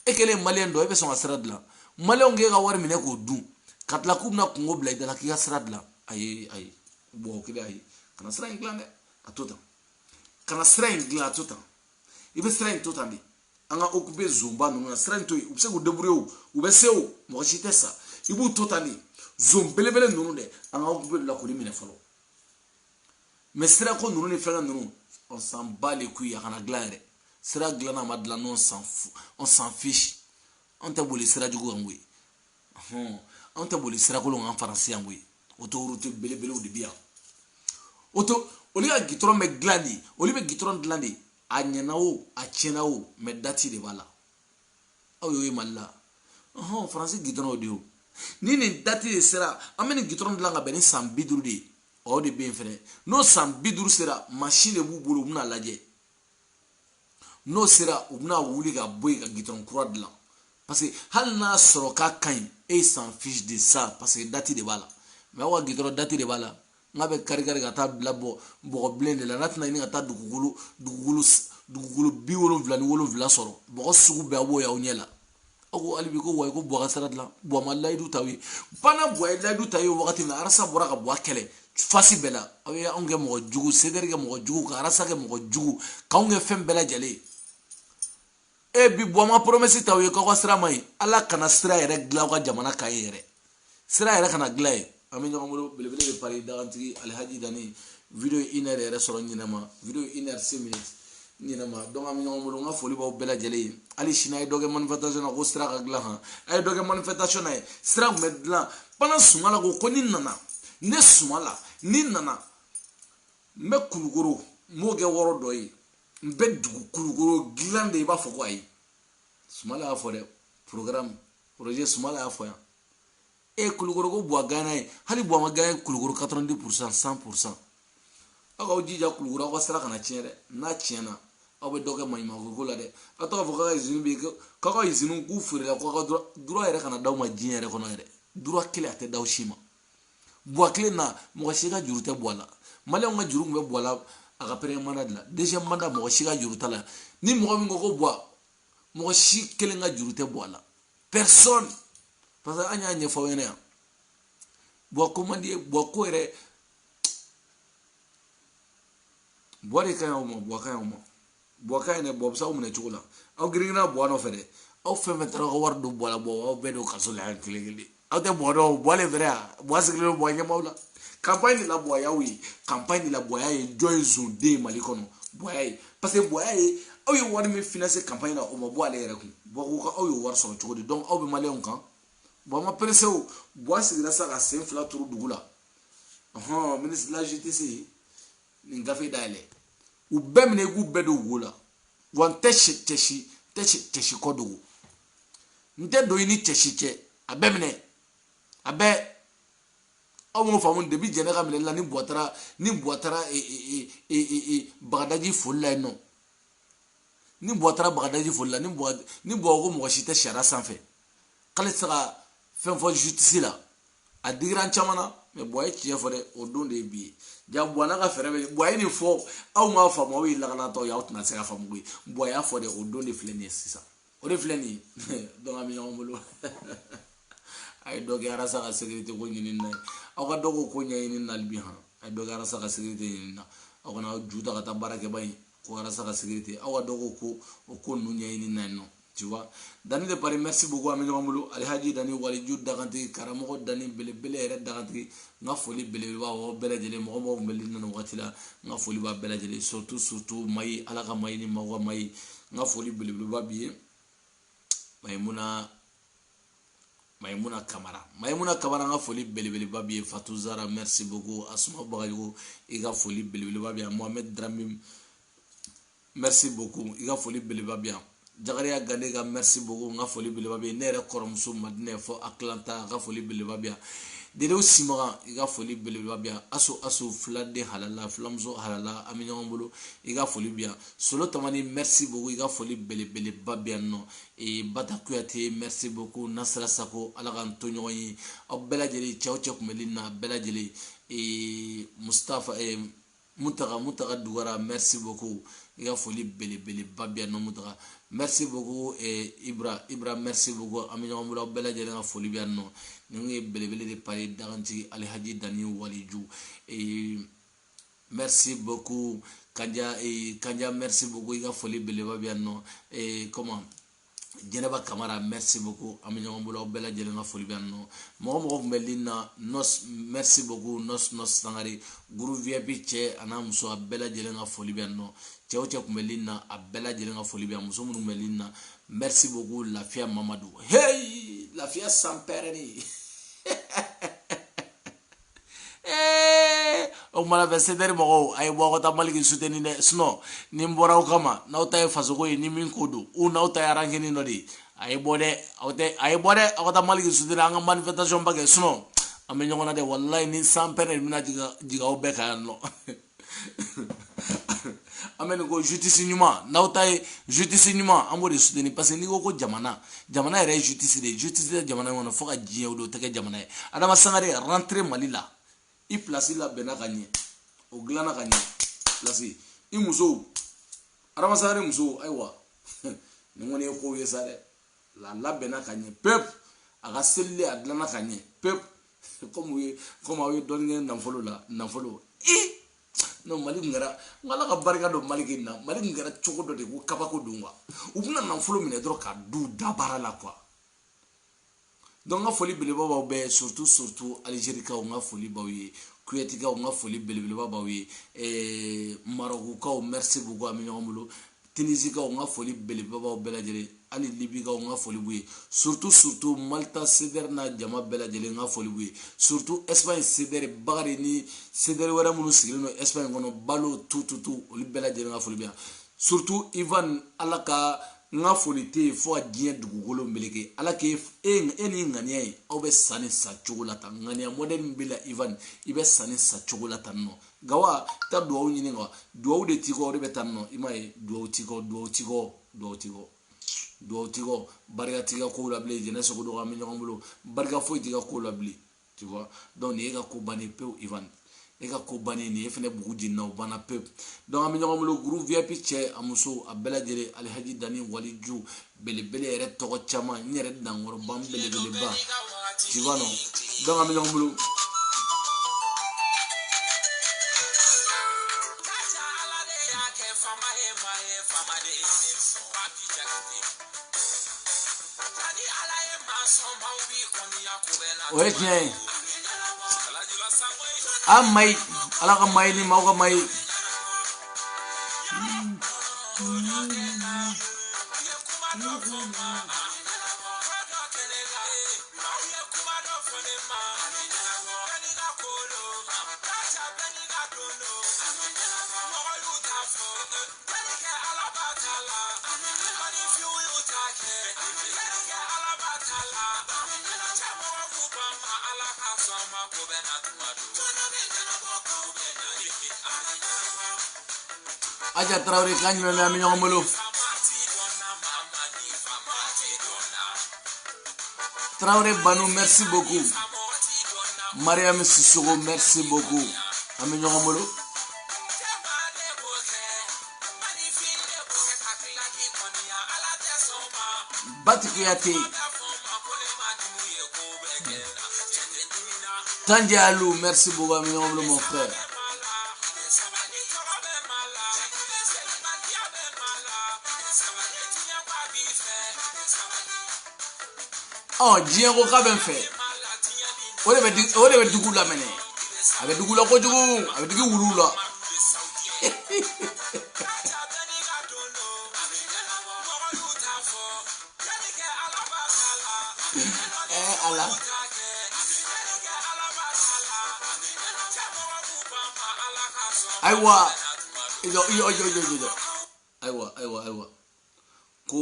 e kɛlen maliyɛn dɔ e bɛ sɔn ka sira dilan maliyɛnw k'e ka wari minɛ k'o dun katla kubna kungo bla idala ki asradla ay bo kide ay kana sra inglande atota kana sra ingla atota ibe sra intota ndi anga okube zumba no sra into ubse go debreu ubeseo mo chitesa ibu tota ndi zombelebele nunu de anga okube la kuri mine falo mais sra ko nunu ne fanga nunu on s'en bat les couilles à kana glare sra glana madla non on s'en fiche on t'a boli sra jugo ngwe on t'a boli sra ko en français ngwe auto route belebele o de bien auto oli a gitron me glandi oli be gitron glandi a nyenao a chenao me dati de bala aw yo malla français gitron audio ni ni dati de sera ameni gitron glanga beni sam biduru de o de bien frère no sam biduru sera machine bu bolo muna laje no sera ubna wuli ga boy ga gitron croix de là parce que hal na soro ka kain et s'en fiche de ça parce que dati de bala mais wa gitron dati de bala ngabe kari ga ta blabo bo blende la natna ni ga ta dugugulu biwolo vlani wolo vla soro bo sugu be abo ya onyela ako alibi ko way ko bo gasarat la bo malay du tawi bana bo ay du tawi wakati na arasa bora ga bo kele fasi bela awi onge mo jugu sederge mo jugu ka arasa ge mo jugu ka onge fem bela jale e bi bo ma promesse tawi ko sra mai ala kana sra yere gla ko jamana kay yere sra yere kana gla ami ñamolo belebele be pari daganti alhaji dani video inere yere soro ñinama video inere 6 minutes ñinama donc ami ñamolo nga foli baw bela jele ali shina doge manifestation ko stra ka gla ha ay doge manifestation ay stra medla pana sumala ko ni nana ne sumala ni nana me kulugoro moge woro doyi mbe dugu kulugoro glande ba foko ay sumala afo de programme projet sumala afo ya e kulugoro ko boa gana hali boa magana kulugoro 90% 100% aka ojija kulugoro ko sara kana chere na chena abe doge mayima ko la de ato avoka ga izinu bi ka izinu ku fure la ko droit ere kana daw ma jinere ko no ere droit kile ate daw shima boa kile na mo shiga jurute boala male nga juru mbe boala aka pere manad la deuxième mandat mo shiga juruta la ni mo mi ko boa mo shi kile nga jurute boala personne parce que anya nye fawene ya bo ko mandi bo ko ere bo re kan mo bo kan ne bo sa mo ne chula aw grina bo no fede aw feme tara ko wardu bo la bo aw bedo kasul han kile aw te bo do bo le vera bo asikle bo nya mawla campagne la bo ya wi campagne la bo ya e joy zone malikono bo ya parce que bo ya aw yo war mi financer campagne la o mo bo ale reku bo ko aw yo war so chudi donc aw be malen kan bon ma preseo bois sigira sa ka sen fla turu dugula ministre de la justice ni ngafe dale u bemne gu bedo wola wan teshi kodo nte do ini teshi che abemne abe aw mo famun debi jene ka mele la ni boatara bagadaji folla no ni boatara bagadaji folla ni bo ko mo shite shara sanfe kale saka fen fo justice la a digran chamana me boy ci fore o donde bi ja boana ka fere boy ni fo aw ma fa mo wi la kana to yaut na se ka fa mo wi boy a fore o donde fleni sisa o de fleni do ngami ngomolo ay do ga rasa ka sécurité ko ni na aw ka dogo ko nyay ni nal bi ha ay do ga rasa ka sécurité ni na aw na juta ka tabara ke bay ko rasa ka sécurité aw ka dogo ko nu nyay ni na no tu vois dani de Paris merci beaucoup ami ngomulu alhaji dani wali jud daganti karamo dani bele ere daganti nga foli bele wa o bele jele mo mbeli nanu watila nga foli ba bele jele surtout mai alaka mai ni mawa mai nga foli bele ba biye maimuna kamara nga foli bele ba biye Fatou Zara merci beaucoup Asma Bagayo iga foli bele ba biye Mohamed Dramim merci beaucoup iga foli bele ba biye Jagaria Ganega merci beaucoup nga foli bileba be nere koromsu madne fo Atlanta nga foli bileba be dede simara iga foli bileba be aso flade halala flamzo halala aminyambolo iga foli bia solo tamani merci beaucoup iga foli bileba be no e batakuyate merci beaucoup Nasra Sako alaga Antonio yi obela jeli chawche kumelina bela jeli e Mustafa e Mutaga Dugara merci beaucoup iga foli bileba be no Mutaga merci beaucoup Ibra merci beaucoup ami ñamula bela jere nga foli bi anno ni belebele de pare daganti Alhaji Dani Waliju. Et merci beaucoup Kanja, merci beaucoup iga foli beleba bianno. Et comment Jeneba Kamara, merci beaucoup. Aminyon Bolo Bella Jelenga Folibiano. Momo Melina, Nos, merci beaucoup. Nos Tangari, Guru VIP Che, Anamso, Bella Jelenga Folibiano. Cheocha Melina, a Bella Jelenga Folibiano, Musumu Melina. Merci beaucoup, la fia Mamadou. Hey, la fia Sampereni. O mala vesedere mo ay bo ta maliki suteni ne sno ni mbora kama na uta faso ko ni min kodu u na uta yarange ni nodi ay bode o ta maliki suteni anga manifestation bage sno ame nyongona de wallahi ni sampere mina jiga o be ka no amen ko justice nyuma na uta justice nyuma ambo de suteni parce ni ko jamana ere justice de jamana wona foka jiye do teke jamana adama sangare rentrer malila I place la bena gagné o glana gagné place I muso arama sare muso aywa ngone ko yesare la bena gagné pep aga selle adlana gagné pep comme awi donne namfolo no mali ngara ngala ka barika do mali kinna mali ngara chokodo de ko kabako dunga ubuna namfolo mine dro ka du dabara la quoi. Donc on a folie beleba be surtout Algérie ka on a folie bawi Kuwait ka on a folie beleba bawi Maroc ka merci beaucoup aminyo mulo Tunisie ka on a folie beleba ba bela jere ali Libye ka on a folie buye surtout Malta sederna jama bela jere on a folie buye surtout Espagne seder bagari ni seder wara munu sigino Espagne kono balo tout oli bela jere on a folie bien surtout Ivan alaka nga folite fo a diɲɛ dugukolo meleke ala ke ni ŋaniya ye aw bɛ sanni sa cogo la tan ŋaniya modèle bɛ la Ivan i bɛ sanni sa cogo la tan nɔ gawa ta duwawu ɲini ka duwawu de ti kɔ o de bɛ tan nɔ i ma ye duwawu ti kɔ barika ti ka kow la bilen jɛnɛ sogo dɔgɔ an bɛ ɲɔgɔn bolo barika foyi ti ka kow la bilen tu vois donc nin ye ka ko bannen pewu Ivan e ka ko bannen nin ye fɛnɛ bugu jinna o banna pewu donc an bɛ ɲɔgɔn bolo groupe VIP cɛ a muso a bɛɛ lajɛlen Alhaji Dani Waliju belebele yɛrɛ tɔgɔ caman n yɛrɛ dankɔrɔban belebeleba tu vois non donc an bɛ ɲɔgɔn bolo o ye tiɲɛ ye a mai ala ka mai ni mau ka mai aja Traoré kañ me ami ñoo mulu Traoré Banu merci beaucoup Mariam Sissoko merci beaucoup ami ñoo mulu Batikuyate Tandialou merci beaucoup ami ñoo mulu mon frère oh diɲɛ ko k'a bɛ n fɛ o de bɛ dugu la mɛnɛ a bɛ dugu la kojugu a bɛ digi wulu la ala ayiwa ayiwa ko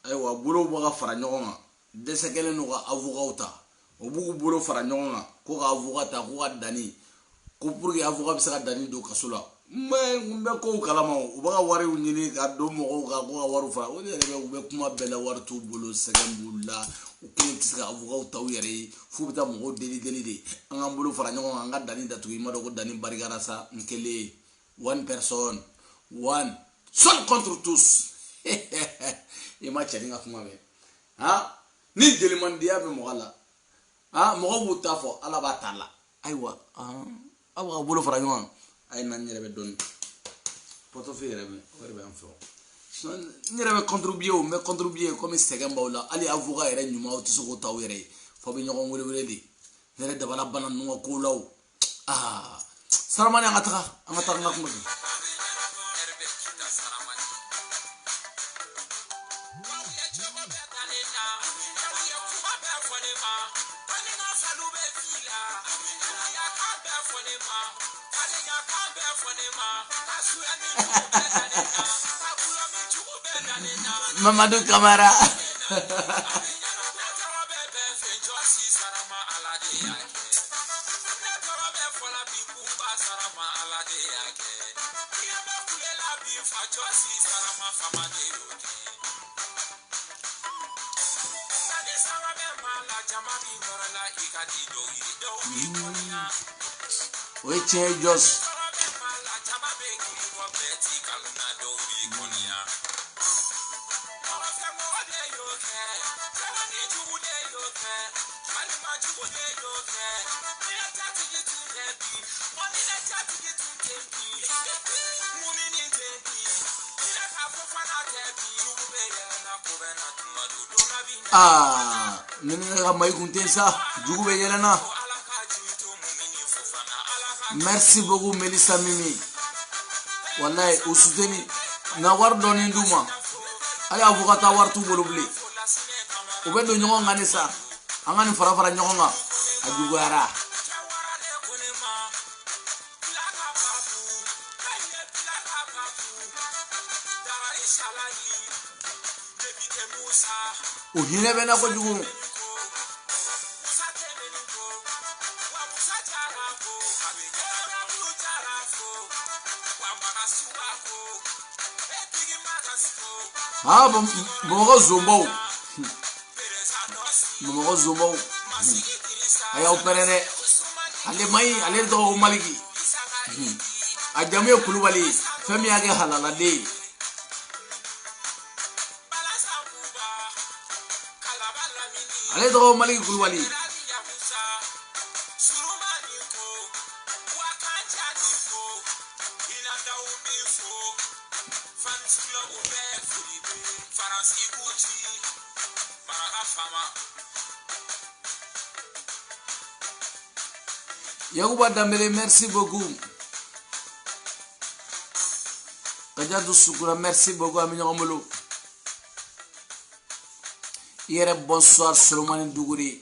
ayiwa bolo bɔ ka fara ɲɔgɔn kan dɛsɛ kelen no ka avocat ta o b'u bolo fara ɲɔgɔn kan ko ka avocat ta ko ka Dani ko pour que avocat bɛ se ka Dani don kaso la n bɛ kow kalama u bɛ ka wariw ɲini ka don mɔgɔw kan ko ka wariw fara o de yɛrɛ bɛ u bɛ kuma bɛɛ la wari t'u bolo sɛgɛn b'u la u kelen tɛ se ka avocat ta u yɛrɛ ye f'u bɛ taa mɔgɔw deli de an k'an bolo fara ɲɔgɔn kan an ka Dani datugu i ma dɔn ko Dani barikara sa n kelen one person one seul contre tous i ma cɛni ka kuma mɛn ha ni jelimandiya bɛ mɔgɔ la ah mo bu ta fo ala ba tala aywa awa bolo fara ñoo ay nan ñere be don poto fi rebe werbe am fo ñere be contribuer mais contribuer comme segam bawla ali avocat yere ñuma o tiso ko taw yere fo be ñoo wele wele di nere da bala banan no ko law saramani angata ngakuma Mamadou Camara we change just nene may kunte sa jugu be yelena. Merci beaucoup Melissa Mimi wallahi o souteni na war doni nduma ay avocat war tu bolobli o be do ñongo ngani sa angani fara fara ñongo nga ajugo ara o hine be na ko jugu Bomogo zombo aya operere ale mai ale do maliki ajame kulubali femi age halala de ale do maliki kulubali Yauba Dambele, merci beaucoup. Kajadou Soukura, merci beaucoup. Aminyo Omolo. Hier, bonsoir, Solomani Dougouri.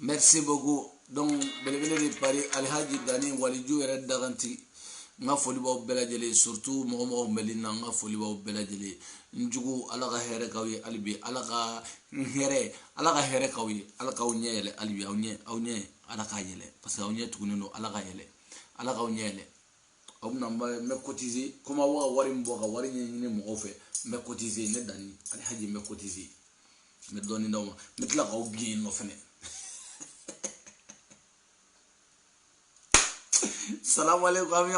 Merci beaucoup. Donc, Belevele de Paris, Alhaji Dani, Walidjou, et Daganti. Nga foliba o beladjele surtout mo melina nga foliba o beladjele njugu alaga here kawi alibi alaga here kawi alaga unyele alibi awnye alaga yele parce que awnye tukunino alaga yele alaga unyele omna me cotiser comme wa wari mboka wari nyine mo fe me cotiser ne dani alhaji me cotiser me doni ndawma me tla ka obi no fene Salam alaikum,